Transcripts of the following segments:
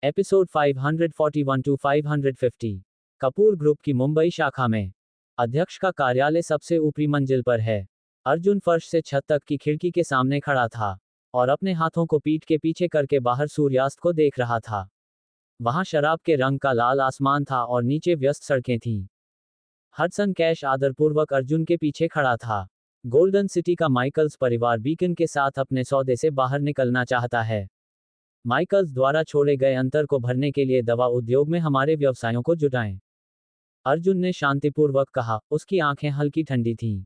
Episode 541 to 550। Kapoor group की मुंबई शाखा में अध्यक्ष का कार्यालय सबसे ऊपरी मंजिल पर है। अर्जुन फर्श से छत तक की खिड़की के सामने खड़ा था और अपने हाथों को पीठ के पीछे करके बाहर सूर्यास्त को देख रहा था। वहां शराब के रंग का लाल आसमान था और नीचे व्यस्त सड़कें थीं। हडसन कैश आदरपूर्वक अर्जुन के पीछे खड़ा था। गोल्डन सिटी का माइकल्स परिवार बीकन के साथ अपने सौदे से बाहर निकलना चाहता है। माइकल्स द्वारा छोड़े गए अंतर को भरने के लिए दवा उद्योग में हमारे व्यवसायों को जुटाएं। अर्जुन ने शांतिपूर्वक कहा। उसकी आंखें हल्की ठंडी थीं।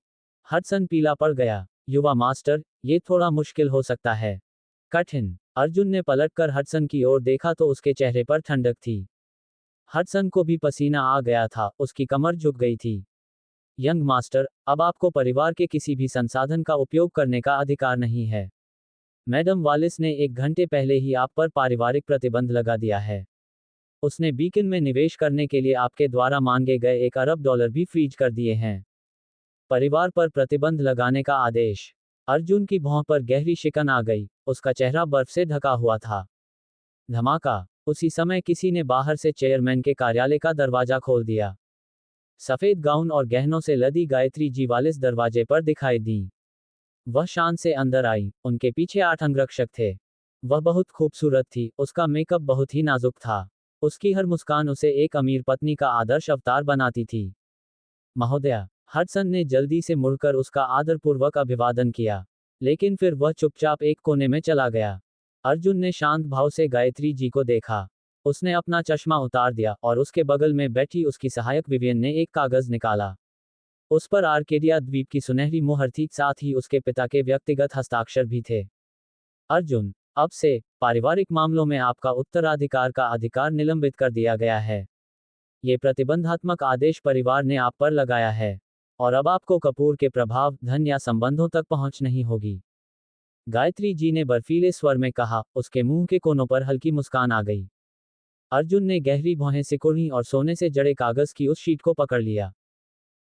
हडसन पीला पड़ गया। युवा मास्टर, ये थोड़ा मुश्किल हो सकता है। कठिन। अर्जुन ने पलटकर हडसन की ओर देखा तो उसके चेहरे पर ठंडक थी। हडसन को भी पसीना आ गया था, उसकी कमर झुक गई थी। यंग मास्टर, अब आपको परिवार के किसी भी संसाधन का उपयोग करने का अधिकार नहीं है। मैडम वालिस ने 1 घंटे पहले ही आप पर पारिवारिक प्रतिबंध लगा दिया है। उसने बीकन में निवेश करने के लिए आपके द्वारा मांगे गए $1 अरब भी फ्रीज कर दिए हैं। परिवार पर प्रतिबंध लगाने का आदेश। अर्जुन की भौं पर गहरी शिकन आ गई। उसका चेहरा बर्फ से ढका हुआ था। धमाका। उसी समय किसी ने बाहर से चेयरमैन के कार्यालय का दरवाजा खोल दिया। सफेद गाउन और गहनों से लदी गायत्री जी वालिस दरवाजे पर दिखाई दी। वह शान से अंदर आई। उनके पीछे 8 अंगरक्षक थे। वह बहुत खूबसूरत थी, उसका मेकअप बहुत ही नाजुक था। उसकी हर मुस्कान उसे एक अमीर पत्नी का आदर्श अवतार बनाती थी। महोदया। हडसन ने जल्दी से मुड़कर उसका आदरपूर्वक अभिवादन किया, लेकिन फिर वह चुपचाप एक कोने में चला गया। अर्जुन ने शांत भाव से गायत्री जी को देखा। उसने अपना चश्मा उतार दिया और उसके बगल में बैठी उसकी सहायक विवियन ने एक कागज निकाला। उस पर आर्केडिया द्वीप की सुनहरी मुहर थी, साथ ही उसके पिता के व्यक्तिगत हस्ताक्षर भी थे। अर्जुन, अब से पारिवारिक मामलों में आपका उत्तराधिकार का अधिकार निलंबित कर दिया गया है। ये प्रतिबंधात्मक आदेश परिवार ने आप पर लगाया है और अब आपको कपूर के प्रभाव, धन या संबंधों तक पहुंच नहीं होगी। गायत्री जी ने बर्फीले स्वर में कहा। उसके मुंह के कोनों पर हल्की मुस्कान आ गई। अर्जुन ने गहरी भौहें सिकुड़ी और सोने से जड़े कागज की उस शीट को पकड़ लिया।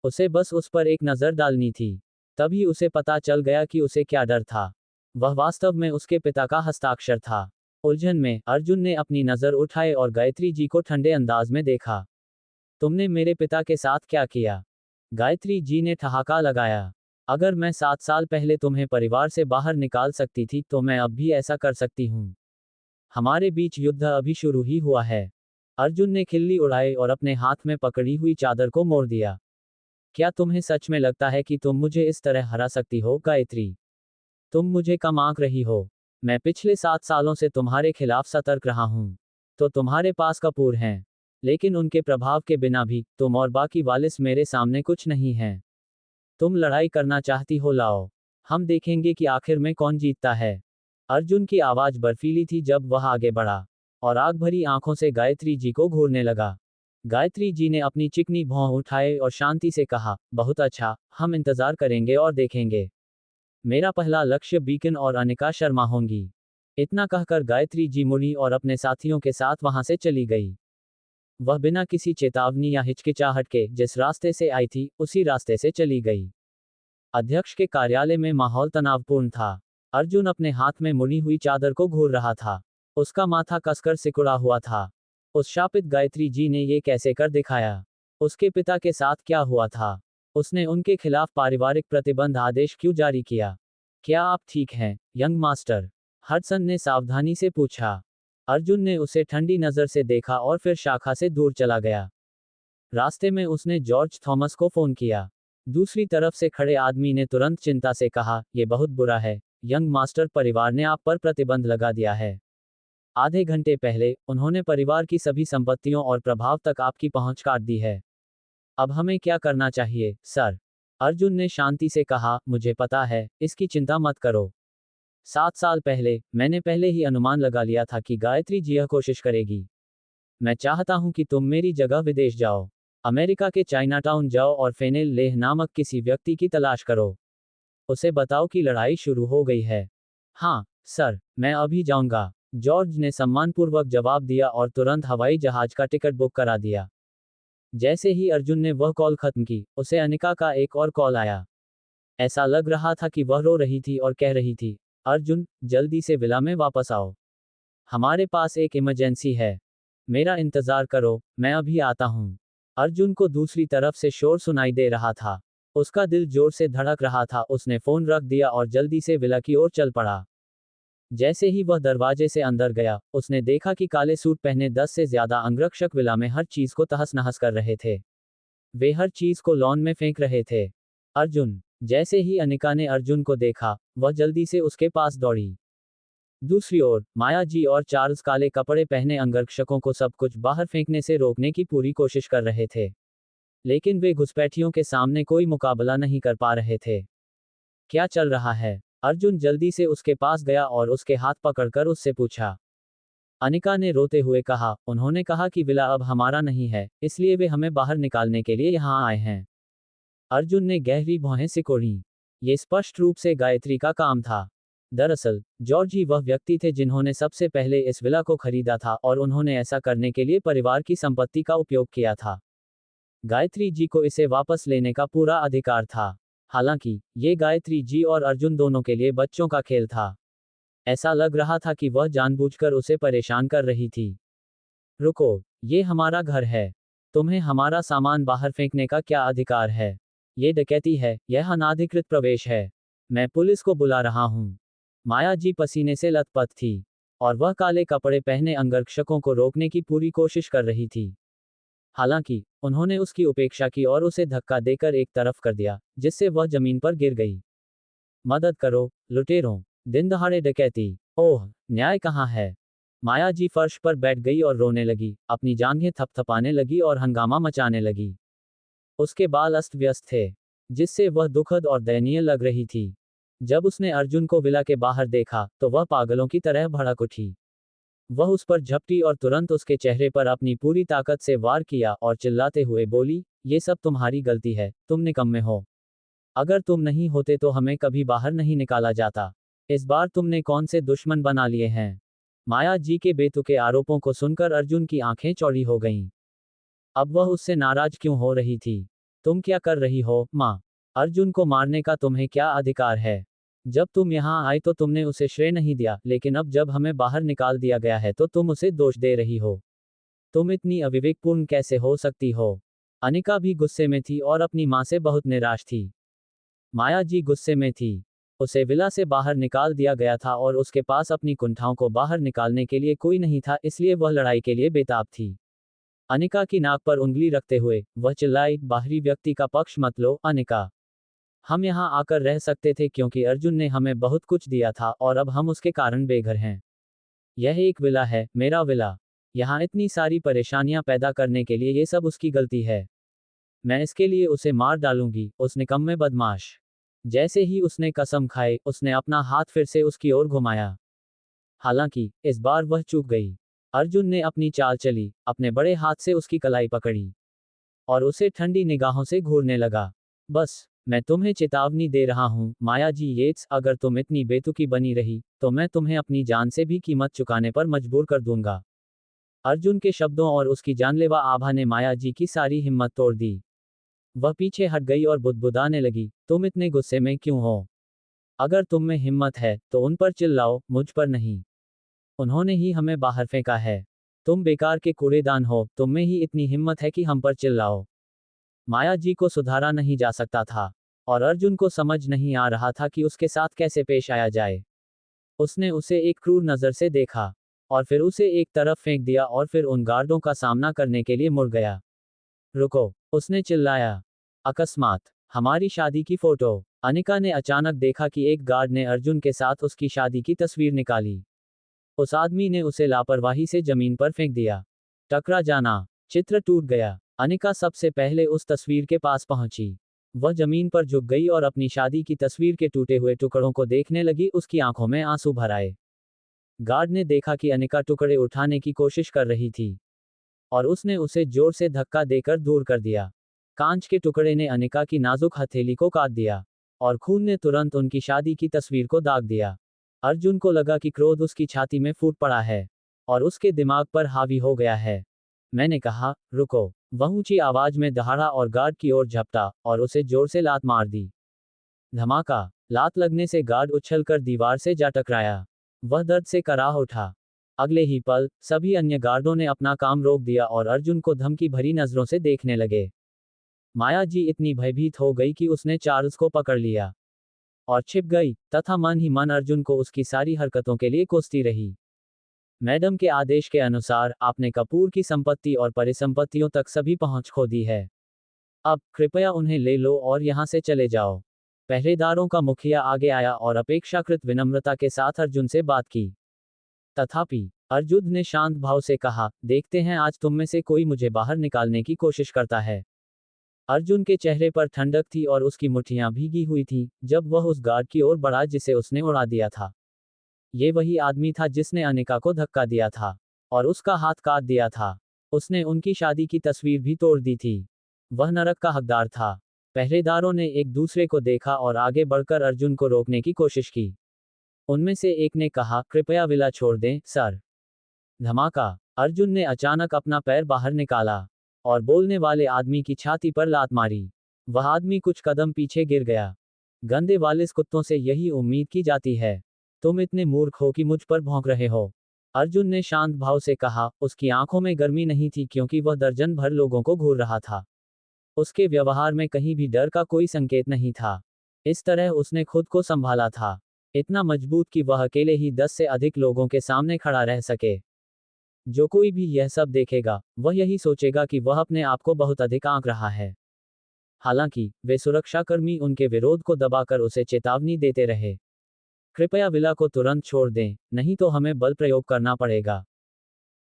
उसे बस उस पर एक नजर डालनी थी। तभी उसे पता चल गया कि उसे क्या डर था। वह वास्तव में उसके पिता का हस्ताक्षर था। उलझन में अर्जुन ने अपनी नजर उठाई और गायत्री जी को ठंडे अंदाज में देखा। तुमने मेरे पिता के साथ क्या किया? गायत्री जी ने ठहाका लगाया। अगर मैं 7 साल पहले तुम्हें परिवार से बाहर निकाल सकती थी तो मैं अब भी ऐसा कर सकती हूँ। हमारे बीच युद्ध अभी शुरू ही हुआ है। अर्जुन ने खिल्ली उड़ाई और अपने हाथ में पकड़ी हुई चादर को मोड़ दिया। क्या तुम्हें सच में लगता है कि तुम मुझे इस तरह हरा सकती हो, गायत्री? तुम मुझे कम आंक रही हो। मैं पिछले 7 सालों से तुम्हारे खिलाफ सतर्क रहा हूं। तो तुम्हारे पास कपूर हैं, लेकिन उनके प्रभाव के बिना भी तुम और बाकी वालिस मेरे सामने कुछ नहीं हैं। तुम लड़ाई करना चाहती हो, लाओ। हम देखेंगे कि आखिर में कौन जीतता है। अर्जुन की आवाज बर्फीली थी जब वह आगे बढ़ा और आग भरी आंखों से गायत्री जी को घूरने लगा। गायत्री जी ने अपनी चिकनी भौं उठाए और शांति से कहा, बहुत अच्छा, हम इंतजार करेंगे और देखेंगे। मेरा पहला लक्ष्य बीकन और अनिका शर्मा होंगी। इतना कहकर गायत्री जी मुड़ी और अपने साथियों के साथ वहां से चली गई। वह बिना किसी चेतावनी या हिचकिचाहट के जिस रास्ते से आई थी उसी रास्ते से चली गई। अध्यक्ष के कार्यालय में माहौल तनावपूर्ण था। अर्जुन अपने हाथ में मुड़ी हुई चादर को घूर रहा था। उसका माथा कसकर सिकुड़ा हुआ था। उस शापित गायत्री जी ने ये कैसे कर दिखाया? उसके पिता के साथ क्या हुआ था? उसने उनके खिलाफ पारिवारिक प्रतिबंध आदेश क्यों जारी किया? क्या आप ठीक हैं, यंग मास्टर? हडसन ने सावधानी से पूछा। अर्जुन ने उसे ठंडी नजर से देखा और फिर शाखा से दूर चला गया। रास्ते में उसने जॉर्ज थॉमस को फोन किया। दूसरी तरफ से खड़े आदमी ने तुरंत चिंता से कहा, यह बहुत बुरा है, यंग मास्टर, परिवार ने आप पर प्रतिबंध लगा दिया है। आधे घंटे पहले उन्होंने परिवार की सभी संपत्तियों और प्रभाव तक आपकी पहुंच काट दी है। अब हमें क्या करना चाहिए, सर? अर्जुन ने शांति से कहा, मुझे पता है, इसकी चिंता मत करो। 7 साल पहले मैंने पहले ही अनुमान लगा लिया था कि गायत्री जी यह कोशिश करेगी। मैं चाहता हूं कि तुम मेरी जगह विदेश जाओ। अमेरिका के चाइनाटाउन जाओ और फेनेल लेह नामक किसी व्यक्ति की तलाश करो। उसे बताओ कि लड़ाई शुरू हो गई है। हाँ सर, मैं अभी जाऊंगा, जॉर्ज ने सम्मानपूर्वक जवाब दिया और तुरंत हवाई जहाज का टिकट बुक करा दिया। जैसे ही अर्जुन ने वह कॉल खत्म की, उसे अनिका का एक और कॉल आया। ऐसा लग रहा था कि वह रो रही थी और कह रही थी, अर्जुन, जल्दी से विला में वापस आओ। हमारे पास एक इमरजेंसी है। मेरा इंतजार करो, मैं अभी आता हूँ। अर्जुन को दूसरी तरफ से शोर सुनाई दे रहा था। उसका दिल जोर से धड़क रहा था। उसने फोन रख दिया और जल्दी से विला की ओर चल पड़ा। जैसे ही वह दरवाजे से अंदर गया, उसने देखा कि काले सूट पहने 10 से ज्यादा अंगरक्षक विला में हर चीज को तहस नहस कर रहे थे। वे हर चीज को लॉन में फेंक रहे थे। अर्जुन। जैसे ही अनिका ने अर्जुन को देखा, वह जल्दी से उसके पास दौड़ी। दूसरी ओर माया जी और चार्ल्स काले कपड़े पहने अंगरक्षकों को सब कुछ बाहर फेंकने से रोकने की पूरी कोशिश कर रहे थे। लेकिन वे घुसपैठियों के सामने कोई मुकाबला नहीं कर पा रहे थे। क्या चल रहा है? अर्जुन जल्दी से उसके पास गया और उसके हाथ पकड़कर उससे पूछा। अनिका ने रोते हुए कहा, उन्होंने कहा कि विला अब हमारा नहीं है, इसलिए वे हमें बाहर निकालने के लिए यहाँ आए हैं। अर्जुन ने गहरी भौहें सिकोड़ी। ये स्पष्ट रूप से गायत्री का काम था। दरअसल जॉर्ज ही वह व्यक्ति थे जिन्होंने सबसे पहले इस विला को खरीदा था और उन्होंने ऐसा करने के लिए परिवार की संपत्ति का उपयोग किया था। गायत्री जी को इसे वापस लेने का पूरा अधिकार था। हालांकि ये गायत्री जी और अर्जुन दोनों के लिए बच्चों का खेल था। ऐसा लग रहा था कि वह जानबूझकर उसे परेशान कर रही थी। रुको, ये हमारा घर है। तुम्हें हमारा सामान बाहर फेंकने का क्या अधिकार है? ये डकैती है, यह अनाधिकृत प्रवेश है। मैं पुलिस को बुला रहा हूँ। माया जी पसीने से लथपथ थी और वह काले कपड़े पहने अंगरक्षकों को रोकने की पूरी कोशिश कर रही थी। हालांकि उन्होंने उसकी उपेक्षा की और उसे धक्का देकर एक तरफ कर दिया, जिससे वह जमीन पर गिर गई। मदद करो, लुटेरों, दिन दहाड़े डकैती। ओह, न्याय कहाँ है? माया जी फर्श पर बैठ गई और रोने लगी, अपनी जांघें थपथपाने लगी और हंगामा मचाने लगी। उसके बाल अस्त व्यस्त थे, जिससे वह दुखद और दयनीय लग रही थी। जब उसने अर्जुन को विला के बाहर देखा, तो वह पागलों की तरह भड़क उठी। वह उस पर झपटी और तुरंत उसके चेहरे पर अपनी पूरी ताकत से वार किया और चिल्लाते हुए बोली, ये सब तुम्हारी गलती है, तुम निकम्मे हो। अगर तुम नहीं होते तो हमें कभी बाहर नहीं निकाला जाता। इस बार तुमने कौन से दुश्मन बना लिए हैं? माया जी के बेतुके आरोपों को सुनकर अर्जुन की आंखें चौड़ी हो गईं। अब वह उससे नाराज क्यों हो रही थी? तुम क्या कर रही हो, माँ? अर्जुन को मारने का तुम्हें क्या अधिकार है? जब तुम यहाँ आई तो तुमने उसे श्रेय नहीं दिया, लेकिन अब जब हमें बाहर निकाल दिया गया है तो तुम उसे दोष दे रही हो। तुम इतनी अविवेकपूर्ण कैसे हो सकती हो? अनिका भी गुस्से में थी और अपनी माँ से बहुत निराश थी। माया जी गुस्से में थी। उसे विला से बाहर निकाल दिया गया था और उसके पास अपनी कुंठाओं को बाहर निकालने के लिए कोई नहीं था, इसलिए वह लड़ाई के लिए बेताब थी। अनिका की नाक पर उंगली रखते हुए वह चिल्लाई, बाहरी व्यक्ति का पक्ष मत लो, अनिका। हम यहाँ आकर रह सकते थे क्योंकि अर्जुन ने हमें बहुत कुछ दिया था और अब हम उसके कारण बेघर हैं। यह एक विला है, मेरा विला। यहाँ इतनी सारी परेशानियां पैदा करने के लिए ये सब उसकी गलती है। मैं इसके लिए उसे मार डालूंगी, उस निकम्मे बदमाश। जैसे ही उसने कसम खाई, उसने अपना हाथ फिर से उसकी ओर घुमाया। हालांकि इस बार वह चूक गई। अर्जुन ने अपनी चाल चली, अपने बड़े हाथ से उसकी कलाई पकड़ी और उसे ठंडी निगाहों से घूरने लगा। बस, मैं तुम्हें चेतावनी दे रहा हूँ, माया जी येट्स, अगर तुम इतनी बेतुकी बनी रही, तो मैं तुम्हें अपनी जान से भी कीमत चुकाने पर मजबूर कर दूंगा। अर्जुन के शब्दों और उसकी जानलेवा आभा ने माया जी की सारी हिम्मत तोड़ दी। वह पीछे हट गई और बुदबुदाने लगी, तुम इतने गुस्से में क्यों हो? अगर तुम में हिम्मत है, तो उन पर चिल्लाओ, मुझ पर नहीं। उन्होंने ही हमें बाहर फेंका है। तुम बेकार के कूड़ेदान हो, तुम में ही इतनी हिम्मत है कि हम पर चिल्लाओ। माया जी को सुधारा नहीं जा सकता था और अर्जुन को समझ नहीं आ रहा था कि उसके साथ कैसे पेश आया जाए। उसने उसे एक क्रूर नजर से देखा और फिर उसे एक तरफ फेंक दिया और फिर उन गार्डों का सामना करने के लिए मुड़ गया। रुको, उसने चिल्लाया। अकस्मात हमारी शादी की फोटो। अनिका ने अचानक देखा कि एक गार्ड ने अर्जुन के साथ उसकी शादी की तस्वीर निकाली। उस आदमी ने उसे लापरवाही से जमीन पर फेंक दिया। टकरा जाना। चित्र टूट गया। अनिका सबसे पहले उस तस्वीर के पास पहुंची। वह जमीन पर झुक गई और अपनी शादी की तस्वीर के टूटे हुए टुकड़ों को देखने लगी, उसकी आंखों में आंसू भर आए। गार्ड ने देखा कि अनिका टुकड़े उठाने की कोशिश कर रही थी और उसने उसे जोर से धक्का देकर दूर कर दिया। कांच के टुकड़े ने अनिका की नाजुक हथेली को काट दिया और खून ने तुरंत उनकी शादी की तस्वीर को दाग दिया। अर्जुन को लगा कि क्रोध उसकी छाती में फूट पड़ा है और उसके दिमाग पर हावी हो गया है। मैंने कहा, रुको। वह ऊंची आवाज में दहाड़ा और गार्ड की ओर झपटा और उसे जोर से लात मार दी। धमाका। लात लगने से गार्ड उछलकर दीवार से जा टकराया। वह दर्द से कराह उठा। अगले ही पल सभी अन्य गार्डों ने अपना काम रोक दिया और अर्जुन को धमकी भरी नजरों से देखने लगे। माया जी इतनी भयभीत हो गई कि उसने चार्ल्स को पकड़ लिया और छिप गई, तथा मन ही मन अर्जुन को उसकी सारी हरकतों के लिए कोसती रही। मैडम के आदेश के अनुसार आपने कपूर की संपत्ति और परिसंपत्तियों तक सभी पहुंच खो दी है। अब कृपया उन्हें ले लो और यहां से चले जाओ। पहरेदारों का मुखिया आगे आया और अपेक्षाकृत विनम्रता के साथ अर्जुन से बात की। तथापि अर्जुन ने शांत भाव से कहा, देखते हैं आज तुम में से कोई मुझे बाहर निकालने की कोशिश करता है। अर्जुन के चेहरे पर ठंडक थी और उसकी मुट्ठियां भीगी हुई थीं, जब वह उस गार्ड की ओर बढ़ा जिसे उसने उड़ा दिया था। ये वही आदमी था जिसने अनिका को धक्का दिया था और उसका हाथ काट दिया था। उसने उनकी शादी की तस्वीर भी तोड़ दी थी। वह नरक का हकदार था। पहरेदारों ने एक दूसरे को देखा और आगे बढ़कर अर्जुन को रोकने की कोशिश की। उनमें से एक ने कहा, कृपया विला छोड़ दें, सर। धमाका। अर्जुन ने अचानक अपना पैर बाहर निकाला और बोलने वाले आदमी की छाती पर लात मारी। वह आदमी कुछ कदम पीछे गिर गया। गंदे वालिस कुत्तों से यही उम्मीद की जाती है। तुम इतने मूर्ख हो कि मुझ पर भौंक रहे हो। अर्जुन ने शांत भाव से कहा। उसकी आंखों में गर्मी नहीं थी क्योंकि वह दर्जन भर लोगों को घूर रहा था। उसके व्यवहार में कहीं भी डर का कोई संकेत नहीं था। इस तरह उसने खुद को संभाला था, इतना मजबूत कि वह अकेले ही 10 से अधिक लोगों के सामने खड़ा रह सके। जो कोई भी यह सब देखेगा, वह यही सोचेगा कि वह अपने आप को बहुत अधिक आंक रहा है। हालांकि वे सुरक्षाकर्मी उनके विरोध को दबाकर उसे चेतावनी देते रहे। कृपया विला को तुरंत छोड़ दें, नहीं तो हमें बल प्रयोग करना पड़ेगा।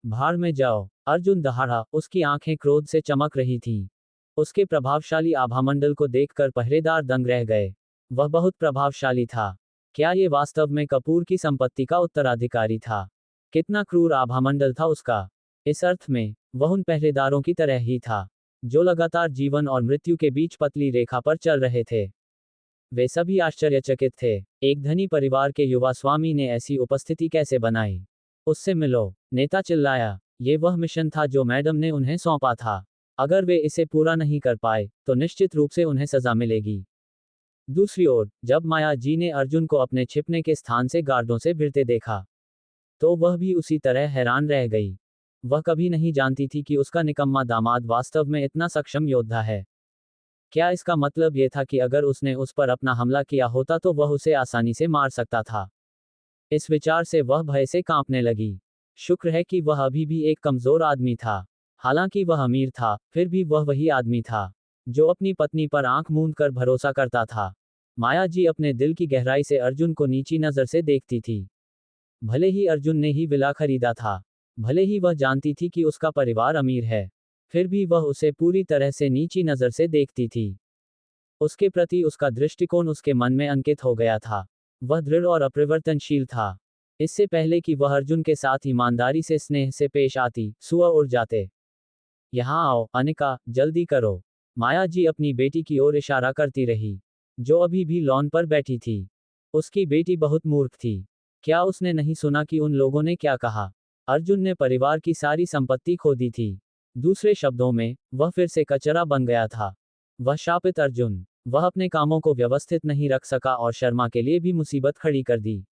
भाड़ में जाओ। अर्जुन दहाड़ा, उसकी आंखें क्रोध से चमक रही थीं। उसके प्रभावशाली आभामंडल को देखकर पहरेदार दंग रह गए। वह बहुत प्रभावशाली था। क्या ये वास्तव में कपूर की संपत्ति का उत्तराधिकारी था? कितना क्रूर आभामंडल था उसका। इस अर्थ में वह उन पहरेदारों की तरह ही था, जो लगातार जीवन और मृत्यु के बीच पतली रेखा पर चल रहे थे। वे सभी आश्चर्यचकित थे। एक धनी परिवार के युवा स्वामी ने ऐसी उपस्थिति कैसे बनाई? उससे मिलो, नेता चिल्लाया। ये वह मिशन था जो मैडम ने उन्हें सौंपा था। अगर वे इसे पूरा नहीं कर पाए, तो निश्चित रूप से उन्हें सजा मिलेगी। दूसरी ओर, जब माया जी ने अर्जुन को अपने छिपने के स्थान से गार्डों से भिड़ते देखा, तो वह भी उसी तरह हैरान रह गई। वह कभी नहीं जानती थी कि उसका निकम्मा दामाद वास्तव में इतना सक्षम योद्धा है। क्या इसका मतलब यह था कि अगर उसने उस पर अपना हमला किया होता तो वह उसे आसानी से मार सकता था? इस विचार से वह भय से कांपने लगी। शुक्र है कि वह अभी भी एक कमजोर आदमी था। हालांकि वह अमीर था, फिर भी वह वही आदमी था जो अपनी पत्नी पर आंख मूंद कर भरोसा करता था। माया जी अपने दिल की गहराई से अर्जुन को नीची नजर से देखती थी। भले ही अर्जुन ने ही विला खरीदा था, भले ही वह जानती थी कि उसका परिवार अमीर है, फिर भी वह उसे पूरी तरह से नीची नजर से देखती थी। उसके प्रति उसका दृष्टिकोण उसके मन में अंकित हो गया था। वह दृढ़ और अपरिवर्तनशील था। इससे पहले कि वह अर्जुन के साथ ईमानदारी से स्नेह से पेश आती, सुआ उड़ जाते। यहाँ आओ, अनिका, जल्दी करो। माया जी अपनी बेटी की ओर इशारा करती रही, जो अभी भी लॉन पर बैठी थी। उसकी बेटी बहुत मूर्ख थी। क्या उसने नहीं सुना कि उन लोगों ने क्या कहा? अर्जुन ने परिवार की सारी संपत्ति खो दी थी। दूसरे शब्दों में, वह फिर से कचरा बन गया था। वह शापित अर्जुन। वह अपने कामों को व्यवस्थित नहीं रख सका और शर्मा के लिए भी मुसीबत खड़ी कर दी।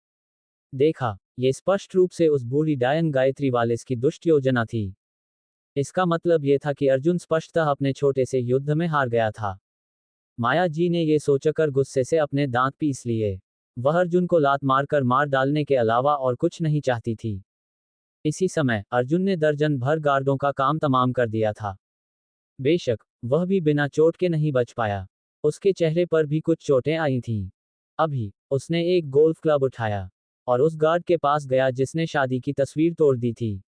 देखा, ये स्पष्ट रूप से उस बूढ़ी डायन गायत्री वालिस की दुष्ट योजना थी। इसका मतलब यह था कि अर्जुन स्पष्टतः अपने छोटे से युद्ध में हार गया था। माया जी ने यह सोचकर गुस्से से अपने दांत पीस लिए। वह अर्जुन को लात मारकर मार डालने के अलावा और कुछ नहीं चाहती थी। इसी समय अर्जुन ने दर्जन भर गार्डों का काम तमाम कर दिया था। बेशक वह भी बिना चोट के नहीं बच पाया। उसके चेहरे पर भी कुछ चोटें आई थीं। अभी उसने एक गोल्फ क्लब उठाया और उस गार्ड के पास गया जिसने शादी की तस्वीर तोड़ दी थी।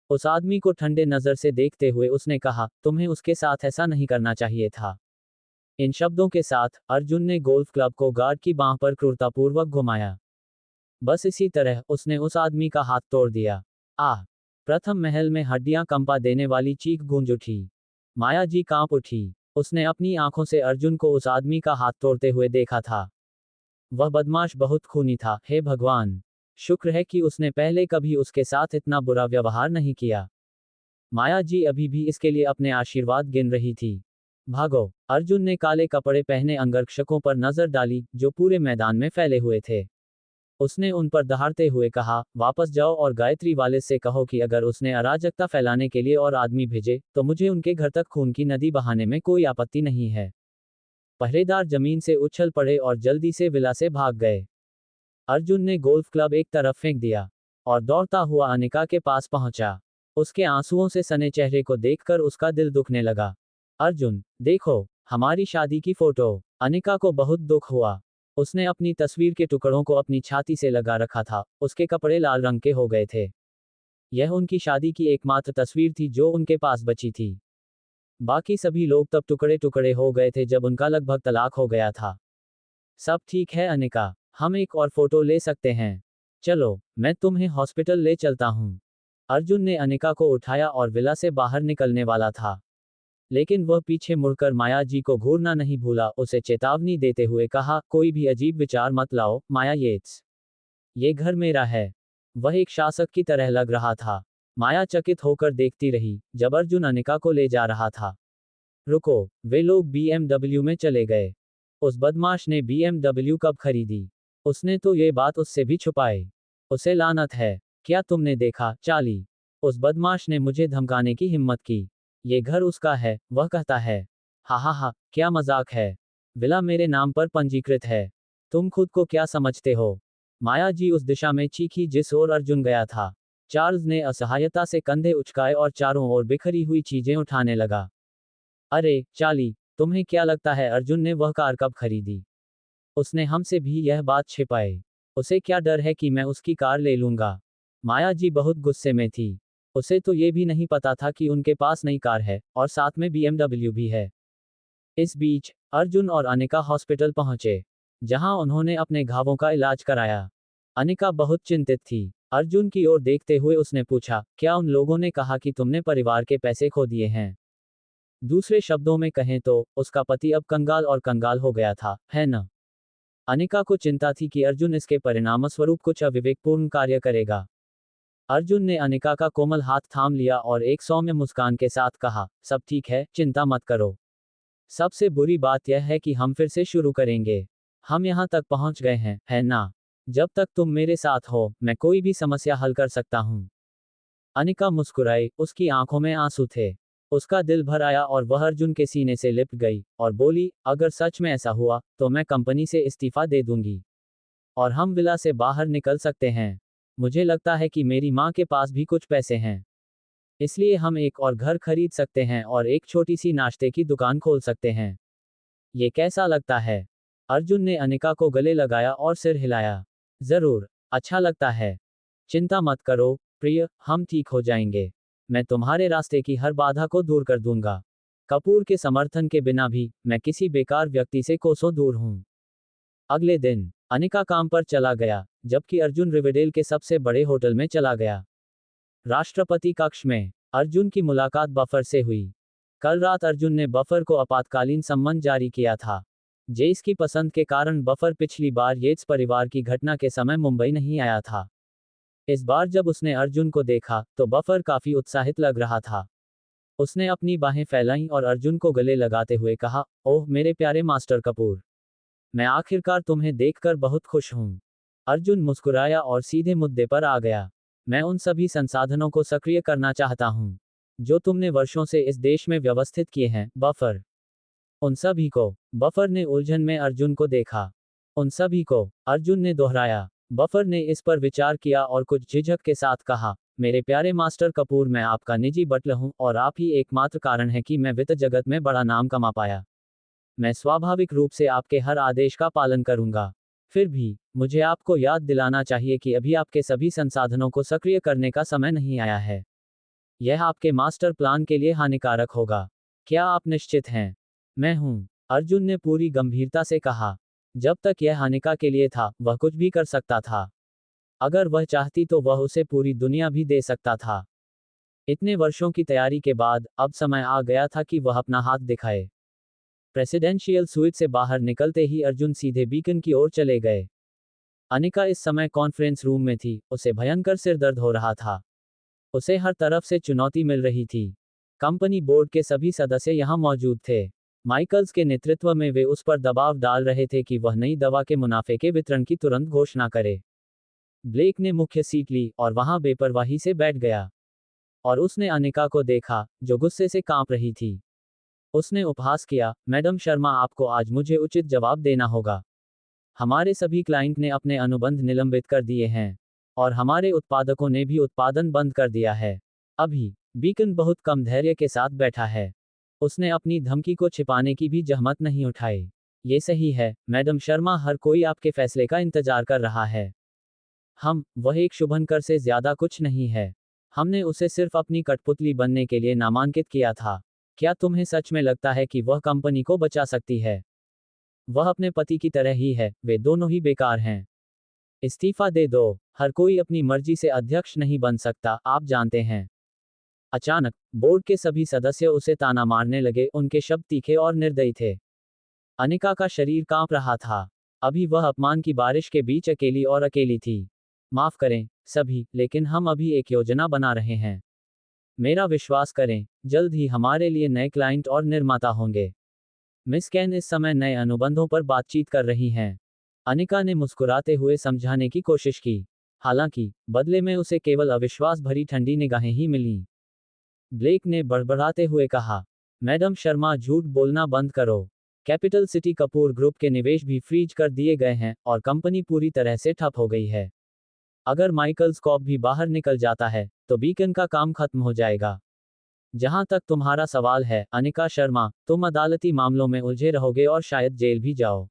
उस आदमी को ठंडे नजर से देखते हुए उसने कहा, तुम्हें उसके साथ ऐसा नहीं करना चाहिए था। इन शब्दों के साथ अर्जुन ने गोल्फ क्लब को गार्ड की बांह पर क्रूरतापूर्वक घुमाया। बस इसी तरह उसने उस आदमी का हाथ तोड़ दिया। आह! प्रथम महल में हड्डियां कंपा देने वाली चीख गूंज उठी। माया जी कांप उठी। उसने अपनी आंखों से अर्जुन को उस आदमी का हाथ तोड़ते हुए देखा था। वह बदमाश बहुत खूनी था। हे भगवान! शुक्र है कि उसने पहले कभी उसके साथ इतना बुरा व्यवहार नहीं किया। माया जी अभी भी इसके लिए अपने आशीर्वाद गिन रही थी। भागो! अर्जुन ने काले कपड़े पहने अंगरक्षकों पर नजर डाली, जो पूरे मैदान में फैले हुए थे। उसने उन पर दहाड़ते हुए कहा, वापस जाओ और गायत्री वालिद से कहो कि अगर उसने अराजकता फैलाने के लिए और आदमी भेजे, तो मुझे उनके घर तक खून की नदी बहाने में कोई आपत्ति नहीं है। पहरेदार जमीन से उछल पड़े और जल्दी से विला से भाग गए। अर्जुन ने गोल्फ क्लब एक तरफ फेंक दिया और दौड़ता हुआ अनिका के पास पहुंचा। उसके आंसुओं से सने चेहरे को देखकर उसका दिल दुखने लगा। अर्जुन, देखो, हमारी शादी की फोटो। अनिका को बहुत दुख हुआ। उसने अपनी तस्वीर के टुकड़ों को अपनी छाती से लगा रखा था, उसके कपड़े लाल रंग के हो गए थे। यह उनकी शादी की एकमात्र तस्वीर थी जो उनके पास बची थी। बाकी सभी लोग तब टुकड़े टुकड़े हो गए थे जब उनका लगभग तलाक हो गया था। सब ठीक है अनिका, हम एक और फोटो ले सकते हैं। चलो, मैं तुम्हें हॉस्पिटल ले चलता हूँ। अर्जुन ने अनिका को उठाया और विला से बाहर निकलने वाला था, लेकिन वह पीछे मुड़कर माया जी को घूरना नहीं भूला। उसे चेतावनी देते हुए कहा, कोई भी अजीब विचार मत लाओ, माया येट्स। ये घर मेरा है। वह एक शासक की तरह लग रहा था। माया चकित होकर देखती रही जब अर्जुन अनिका को ले जा रहा था। रुको, वे लोग BMW में चले गए। उस बदमाश ने BMW कब खरीदी? उसने तो ये बात उससे भी छुपाई। उसे लानत है। क्या तुमने देखा, चार्ली? उस बदमाश ने मुझे धमकाने की हिम्मत की। ये घर उसका है, वह कहता है। हा हा हा, क्या मजाक है। विला मेरे नाम पर पंजीकृत है। तुम खुद को क्या समझते हो? माया जी उस दिशा में चीखी जिस ओर अर्जुन गया था। चार्ल्स ने असहायता से कंधे उचकाए और चारों ओर बिखरी हुई चीजें उठाने लगा। अरे, चार्ली, तुम्हें क्या लगता है अर्जुन ने वह कार कब खरीदी? उसने हमसे भी यह बात छिपाई। उसे क्या डर है कि मैं उसकी कार ले लूंगा? माया जी बहुत गुस्से में थी। उसे तो ये भी नहीं पता था कि उनके पास नई कार है, और साथ में BMW भी है। इस बीच, अर्जुन और अनिका हॉस्पिटल पहुंचे, जहां उन्होंने अपने घावों का इलाज कराया। अनिका बहुत चिंतित थी। अर्जुन की ओर देखते हुए उसने पूछा, क्या उन लोगों ने कहा कि तुमने परिवार के पैसे खो दिए हैं? दूसरे शब्दों में कहें तो, उसका पति अब कंगाल और कंगाल हो गया था, है न? अनिका को चिंता थी कि अर्जुन इसके परिणामस्वरूप कुछ अविवेकपूर्ण कार्य करेगा। अर्जुन ने अनिका का कोमल हाथ थाम लिया और एक सौम्य मुस्कान के साथ कहा, सब ठीक है, चिंता मत करो। सबसे बुरी बात यह है कि हम फिर से शुरू करेंगे। हम यहाँ तक पहुँच गए हैं, है ना? जब तक तुम मेरे साथ हो, मैं कोई भी समस्या हल कर सकता हूँ। अनिका मुस्कुराई, उसकी आंखों में आंसू थे। उसका दिल भर आया और वह अर्जुन के सीने से लिपट गई और बोली, अगर सच में ऐसा हुआ, तो मैं कंपनी से इस्तीफा दे दूंगी। और हम विला से बाहर निकल सकते हैं। मुझे लगता है कि मेरी माँ के पास भी कुछ पैसे हैं। इसलिए हम एक और घर खरीद सकते हैं और एक छोटी सी नाश्ते की दुकान खोल सकते हैं। ये कैसा लगता है? अर्जुन ने अनिका को गले लगाया और सिर हिलाया। जरूर, अच्छा लगता है। चिंता मत करो, प्रिय, हम ठीक हो जाएंगे। मैं तुम्हारे रास्ते की हर बाधा को दूर कर दूंगा। कपूर के समर्थन के बिना भी, मैं किसी बेकार व्यक्ति से कोसों दूर हूं। अगले दिन, अनिका काम पर चला गया, जबकि अर्जुन रिवेडेल के सबसे बड़े होटल में चला गया। राष्ट्रपति कक्ष में, अर्जुन की मुलाकात बफर से हुई। कल रात अर्जुन ने बफर को आपातकालीन सम्मन जारी किया था। जेस की पसंद के कारण बफर पिछली बार येट्स परिवार की घटना के समय मुंबई नहीं आया था। इस बार जब उसने अर्जुन को देखा, तो बफर काफी उत्साहित लग रहा था। उसने अपनी बाहें फैलाईं और अर्जुन को गले लगाते हुए कहा, ओह मेरे प्यारे मास्टर कपूर, मैं आखिरकार तुम्हें देखकर बहुत खुश हूं। अर्जुन मुस्कुराया और सीधे मुद्दे पर आ गया। मैं उन सभी संसाधनों को सक्रिय करना चाहता हूं, जो तुमने वर्षों से इस देश में व्यवस्थित किए हैं, बफर। उन सभी को। बफर ने उलझन में अर्जुन को देखा। उन सभी को, अर्जुन ने दोहराया। बफर ने इस पर विचार किया और कुछ झिझक के साथ कहा, मेरे प्यारे मास्टर कपूर, मैं आपका निजी बटल हूं और आप ही एकमात्र कारण है कि मैं वित्त जगत में बड़ा नाम कमा पाया। मैं स्वाभाविक रूप से आपके हर आदेश का पालन करूंगा। फिर भी, मुझे आपको याद दिलाना चाहिए कि अभी आपके सभी संसाधनों को सक्रिय करने का समय नहीं आया है। यह आपके मास्टर प्लान के लिए हानिकारक होगा। क्या आप निश्चित हैं? मैं हूं, अर्जुन ने पूरी गंभीरता से कहा। जब तक यह अनिका के लिए था, वह कुछ भी कर सकता था। अगर वह चाहती तो वह उसे पूरी दुनिया भी दे सकता था। इतने वर्षों की तैयारी के बाद, अब समय आ गया था कि वह अपना हाथ दिखाए। प्रेसिडेंशियल स्वीट से बाहर निकलते ही अर्जुन सीधे बीकन की ओर चले गए। अनिका इस समय कॉन्फ्रेंस रूम में थी, उसे भयंकर सिर दर्द हो रहा था। उसे हर तरफ से चुनौती मिल रही थी। कंपनी बोर्ड के सभी सदस्य यहां मौजूद थे। माइकल्स के नेतृत्व में वे उस पर दबाव डाल रहे थे कि वह नई दवा के मुनाफे के वितरण की तुरंत घोषणा करे। ब्लेक ने मुख्य सीट ली और वहां बेपरवाही से बैठ गया। और उसने अनिका को देखा, जो गुस्से से कांप रही थी। उसने उपहास किया, मैडम शर्मा, आपको आज मुझे उचित जवाब देना होगा। हमारे सभी क्लाइंट ने अपने अनुबंध निलंबित कर दिए हैं। और हमारे उत्पादकों ने भी उत्पादन बंद कर दिया है। अभी बीकन बहुत कम धैर्य के साथ बैठा है। उसने अपनी धमकी को छिपाने की भी जहमत नहीं उठाई। ये सही है, मैडम शर्मा, हर कोई आपके फैसले का इंतजार कर रहा है। वह एक शुभंकर से ज्यादा कुछ नहीं है। हमने उसे सिर्फ अपनी कठपुतली बनने के लिए नामांकित किया था। क्या तुम्हें सच में लगता है कि वह कंपनी को बचा सकती है? वह अपने पति की तरह ही है, वे दोनों ही बेकार हैं। इस्तीफा दे दो। हर कोई अपनी मर्जी से अध्यक्ष नहीं बन सकता, आप जानते हैं। अचानक बोर्ड के सभी सदस्य उसे ताना मारने लगे, उनके शब्द तीखे और निर्दयी थे। अनिका का शरीर कांप रहा था। अभी वह अपमान की बारिश के बीच अकेली और अकेली थी। माफ करें सभी, लेकिन हम अभी एक योजना बना रहे हैं। मेरा विश्वास करें, जल्द ही हमारे लिए नए क्लाइंट और निर्माता होंगे। मिस कैन इस समय नए अनुबंधों पर बातचीत कर रही हैं। अनिका ने मुस्कुराते हुए समझाने की कोशिश की। हालांकि बदले में उसे केवल अविश्वास भरी ठंडी निगाहें ही मिलीं। ब्लेक ने बड़बड़ाते हुए कहा, मैडम शर्मा, झूठ बोलना बंद करो। कैपिटल सिटी कपूर ग्रुप के निवेश भी फ्रीज कर दिए गए हैं और कंपनी पूरी तरह से ठप हो गई है। अगर माइकल स्कॉप भी बाहर निकल जाता है तो बीकन का काम खत्म हो जाएगा। जहां तक तुम्हारा सवाल है अनिका शर्मा, तुम अदालती मामलों में उलझे रहोगे और शायद जेल भी जाओ।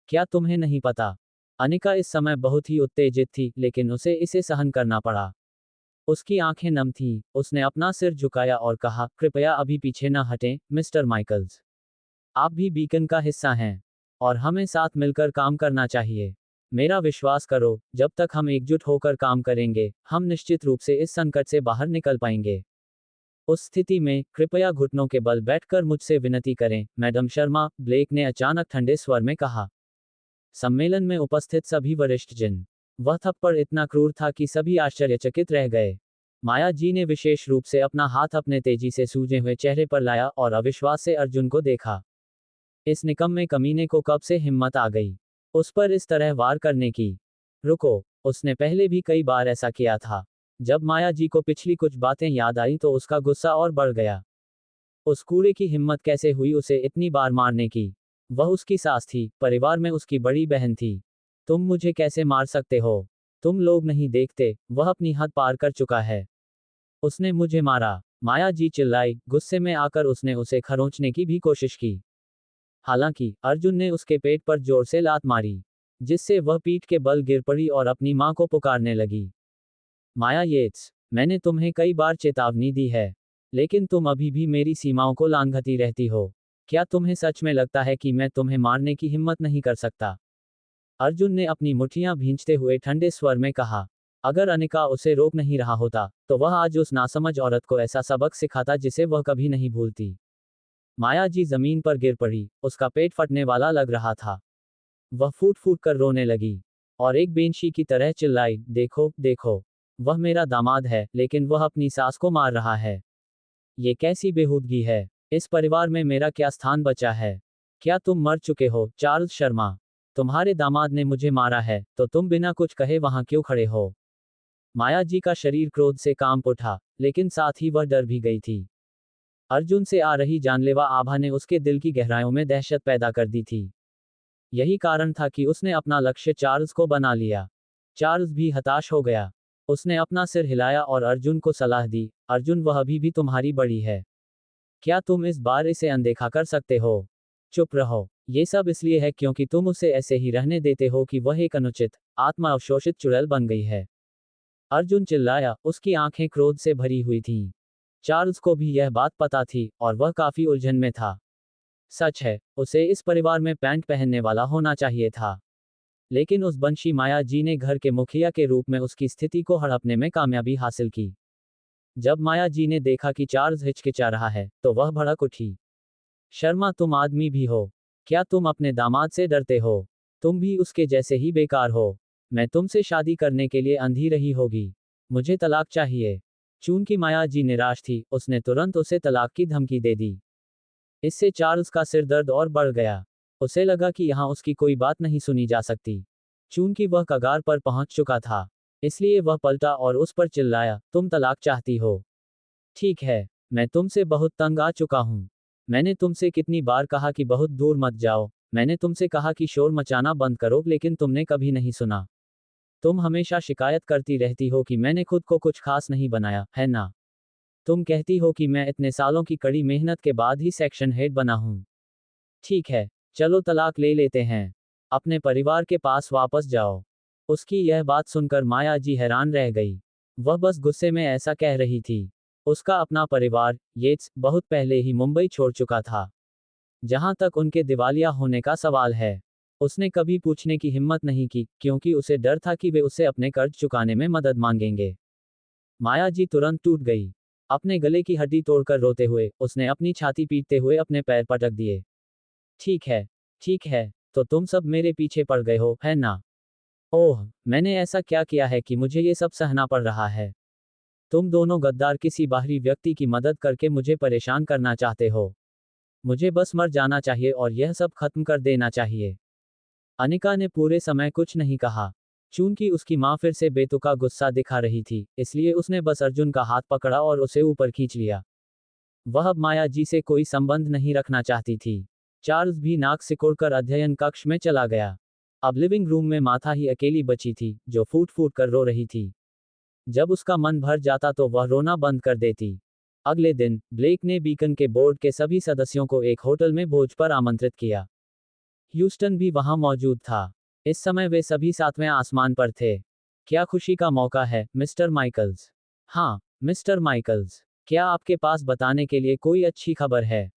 क्या तुम्हें नहीं पता? अनिका इस समय बहुत ही उत्तेजित थी, लेकिन उसे इसे सहन करना पड़ा। उसकी आंखें नम थीं। उसने अपना सिर झुकाया और कहा, कृपया अभी पीछे न हटें, मिस्टर माइकल्स। आप भी बीकन का हिस्सा हैं। और हमें साथ मिलकर काम करना चाहिए। मेरा विश्वास करो, जब तक हम एकजुट होकर काम करेंगे, हम निश्चित रूप से इस संकट से बाहर निकल पाएंगे। उस स्थिति में कृपया घुटनों के बल बैठकर मुझसे विनती करें, मैडम शर्मा, ब्लेक ने अचानक ठंडे स्वर में कहा। सम्मेलन में उपस्थित सभी वरिष्ठ जन। वह थप्पड़ इतना क्रूर था कि सभी आश्चर्यचकित रह गए। माया जी ने विशेष रूप से अपना हाथ अपने तेजी से सूजे हुए चेहरे पर लाया और अविश्वास से अर्जुन को देखा। इस निकम्मे कमीने को कब से हिम्मत आ गई उस पर इस तरह वार करने की? रुको, उसने पहले भी कई बार ऐसा किया था। जब माया जी को पिछली कुछ बातें याद आई तो उसका गुस्सा और बढ़ गया। उस कूड़े की हिम्मत कैसे हुई उसे इतनी बार मारने की? वह उसकी सास थी, परिवार में उसकी बड़ी बहन थी। तुम मुझे कैसे मार सकते हो? तुम लोग नहीं देखते, वह अपनी हद पार कर चुका है। उसने मुझे मारा, माया जी चिल्लाई। गुस्से में आकर उसने उसे खरोंचने की भी कोशिश की। हालांकि अर्जुन ने उसके पेट पर जोर से लात मारी, जिससे वह पीठ के बल गिर पड़ी और अपनी मां को पुकारने लगी। माया येट्स, मैंने तुम्हें कई बार चेतावनी दी है, लेकिन तुम अभी भी मेरी सीमाओं को लांघती रहती हो। क्या तुम्हें सच में लगता है कि मैं तुम्हें मारने की हिम्मत नहीं कर सकता? अर्जुन ने अपनी मुठ्ठियां भींचते हुए ठंडे स्वर में कहा। अगर अनिका उसे रोक नहीं रहा होता तो वह आज उस नासमझ औरत को ऐसा सबक सिखाता जिसे वह कभी नहीं भूलती। माया जी जमीन पर गिर पड़ी, उसका पेट फटने वाला लग रहा था। वह फूट फूट कर रोने लगी और एक बेंशी की तरह चिल्लाई, देखो देखो, वह मेरा दामाद है, लेकिन वह अपनी सास को मार रहा है। ये कैसी बेहूदगी है? इस परिवार में मेरा क्या स्थान बचा है? क्या तुम मर चुके हो, चार्ल्स शर्मा? तुम्हारे दामाद ने मुझे मारा है, तो तुम बिना कुछ कहे वहां क्यों खड़े हो? माया जी का शरीर क्रोध से कांप उठा, लेकिन साथ ही वह डर भी गई थी। अर्जुन से आ रही जानलेवा आभा ने उसके दिल की गहराइयों में दहशत पैदा कर दी थी। यही कारण था कि उसने अपना लक्ष्य चार्ल्स को बना लिया। चार्ल्स भी हताश हो गया। उसने अपना सिर हिलाया और अर्जुन को सलाह दी, अर्जुन, वह अभी भी तुम्हारी बड़ी है। क्या तुम इस बार इसे अनदेखा कर सकते हो? चुप रहो। ये सब इसलिए है क्योंकि तुम उसे ऐसे ही रहने देते हो कि वह एक अनुचित, आत्मा अवशोषित चुड़ैल बन गई है। अर्जुन चिल्लाया, उसकी आंखें क्रोध से भरी हुई थीं। चार्ल्स को भी यह बात पता थी और वह काफी उलझन में था। सच है, उसे इस परिवार में पैंट पहनने वाला होना चाहिए था। लेकिन उस बंशी माया जी ने घर के मुखिया के रूप में उसकी स्थिति को हड़पने में कामयाबी हासिल की। जब माया जी ने देखा कि चार्ल्स हिचकिचा रहा है तो वह भड़क उठी। शर्मा, तुम आदमी भी हो। क्या तुम अपने दामाद से डरते हो? तुम भी उसके जैसे ही बेकार हो। मैं तुमसे शादी करने के लिए अंधी रही होगी। मुझे तलाक चाहिए। चूंकि माया जी निराश थी, उसने तुरंत उसे तलाक की धमकी दे दी। इससे चार्ल्स का सिर दर्द और बढ़ गया। उसे लगा कि यहाँ उसकी कोई बात नहीं सुनी जा सकती। चूंकि वह कगार पर पहुंच चुका था। इसलिए वह पलटा और उस पर चिल्लाया, तुम तलाक चाहती हो? ठीक है, मैं तुमसे बहुत तंग आ चुका हूँ। मैंने तुमसे कितनी बार कहा कि बहुत दूर मत जाओ, मैंने तुमसे कहा कि शोर मचाना बंद करो, लेकिन तुमने कभी नहीं सुना। तुम हमेशा शिकायत करती रहती हो कि मैंने खुद को कुछ खास नहीं बनाया, है ना? तुम कहती हो कि मैं इतने सालों की कड़ी मेहनत के बाद ही सेक्शन हेड बना हूँ। ठीक है, चलो तलाक ले लेते हैं। अपने परिवार के पास वापस जाओ। उसकी यह बात सुनकर माया जी हैरान रह गई। वह बस गुस्से में ऐसा कह रही थी। उसका अपना परिवार, येट्स, बहुत पहले ही मुंबई छोड़ चुका था। जहां तक उनके दिवालिया होने का सवाल है, उसने कभी पूछने की हिम्मत नहीं की, क्योंकि उसे डर था कि वे उससे अपने कर्ज चुकाने में मदद मांगेंगे। माया जी तुरंत टूट गई। अपने गले की हड्डी तोड़कर रोते हुए, उसने अपनी छाती पीटते हुए अपने पैर पटक दिए। ठीक है, तो तुम सब मेरे पीछे पड़ गए हो, है ना? ओह, मैंने ऐसा क्या किया है कि मुझे ये सब सहना पड़ रहा है? तुम दोनों गद्दार किसी बाहरी व्यक्ति की मदद करके मुझे परेशान करना चाहते हो। मुझे बस मर जाना चाहिए और यह सब खत्म कर देना चाहिए। अनिका ने पूरे समय कुछ नहीं कहा। चूंकि उसकी माँ फिर से बेतुका गुस्सा दिखा रही थी, इसलिए उसने बस अर्जुन का हाथ पकड़ा और उसे ऊपर खींच लिया। वह अब माया जी से कोई संबंध नहीं रखना चाहती थी। चार्ल्स भी नाक सिकोड़कर अध्ययन कक्ष में चला गया। अब लिविंग रूम में माथा ही अकेली बची थी, जो फूट फूट कर रो रही थी। जब उसका मन भर जाता तो वह रोना बंद कर देती। अगले दिन, ब्लेक ने बीकन के बोर्ड के सभी सदस्यों को एक होटल में भोज पर आमंत्रित किया। ह्यूस्टन भी वहां मौजूद था। इस समय वे सभी सातवें आसमान पर थे। क्या खुशी का मौका है, मिस्टर माइकल्स? हाँ, मिस्टर माइकल्स, क्या आपके पास बताने के लिए कोई अच्छी खबर है?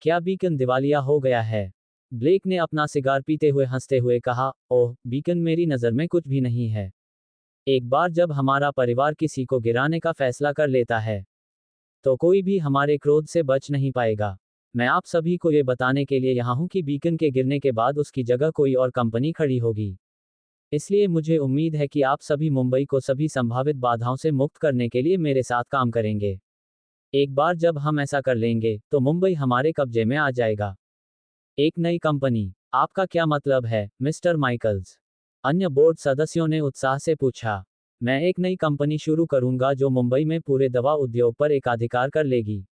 क्या बीकन दिवालिया हो गया है? ब्लेक ने अपना सिगार पीते हुए हंसते हुए कहा, ओह, बीकन मेरी नज़र में कुछ भी नहीं है। एक बार जब हमारा परिवार किसी को गिराने का फैसला कर लेता है, तो कोई भी हमारे क्रोध से बच नहीं पाएगा। मैं आप सभी को ये बताने के लिए यहाँ हूँ कि बीकन के गिरने के बाद उसकी जगह कोई और कंपनी खड़ी होगी। इसलिए मुझे उम्मीद है कि आप सभी मुंबई को सभी संभावित बाधाओं से मुक्त करने के लिए मेरे साथ काम करेंगे। एक बार जब हम ऐसा कर लेंगे, तो मुंबई हमारे कब्जे में आ जाएगा। एक नई कंपनी? आपका क्या मतलब है, मिस्टर माइकल्स? अन्य बोर्ड सदस्यों ने उत्साह से पूछा। मैं एक नई कंपनी शुरू करूंगा जो मुंबई में पूरे दवा उद्योग पर एकाधिकार कर लेगी।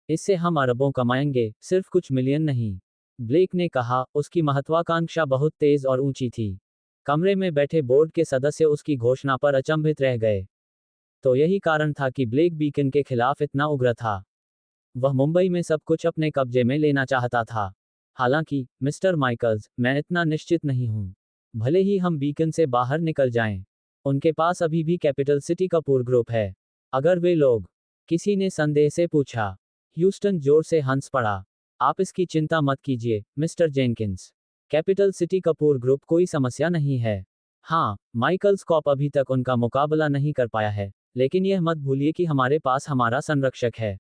इससे हम अरबों कमाएंगे, सिर्फ कुछ मिलियन नहीं। ब्लेक ने कहा, उसकी महत्वाकांक्षा बहुत तेज और ऊंची थी। कमरे में बैठे बोर्ड के सदस्य उसकी घोषणा पर अचंभित रह गए। तो यही कारण था कि ब्लेक बीकन के खिलाफ इतना उग्र था। वह मुंबई में सब कुछ अपने कब्जे में लेना चाहता था। हालांकि, मिस्टर माइकल्स, मैं इतना निश्चित नहीं हूं। भले ही हम बीकन से बाहर निकल जाएं, उनके पास अभी भी कैपिटल सिटी कपूर ग्रुप है। अगर वे लोग, किसी ने संदेह से पूछा। ह्यूस्टन जोर से हंस पड़ा। आप इसकी चिंता मत कीजिए, mister Jenkins. Capital city Kapoor group कोई समस्या नहीं है। हाँ, माइकल्स कॉप अभी तक उनका मुकाबला नहीं कर पाया है, लेकिन यह मत भूलिए कि हमारे पास हमारा संरक्षक है।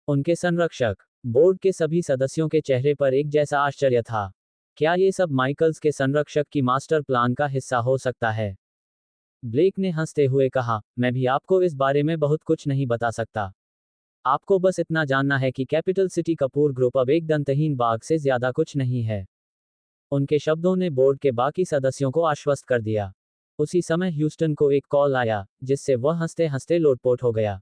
उनके संरक्षक? बोर्ड के सभी सदस्यों के चेहरे पर एक जैसा आश्चर्य था। क्या ये सब माइकल्स के संरक्षक की मास्टर प्लान का हिस्सा हो सकता है? ब्लेक ने हंसते हुए कहा, मैं भी आपको इस बारे में बहुत कुछ नहीं बता सकता। आपको बस इतना जानना है कि कैपिटल सिटी कपूर ग्रुप अब एक दंतहीन बाघ से ज्यादा कुछ नहीं है। उनके शब्दों ने बोर्ड के बाकी सदस्यों को आश्वस्त कर दिया। उसी समय ह्यूस्टन को एक कॉल आया, जिससे वह हंसते हंसते लोटपोट हो गया।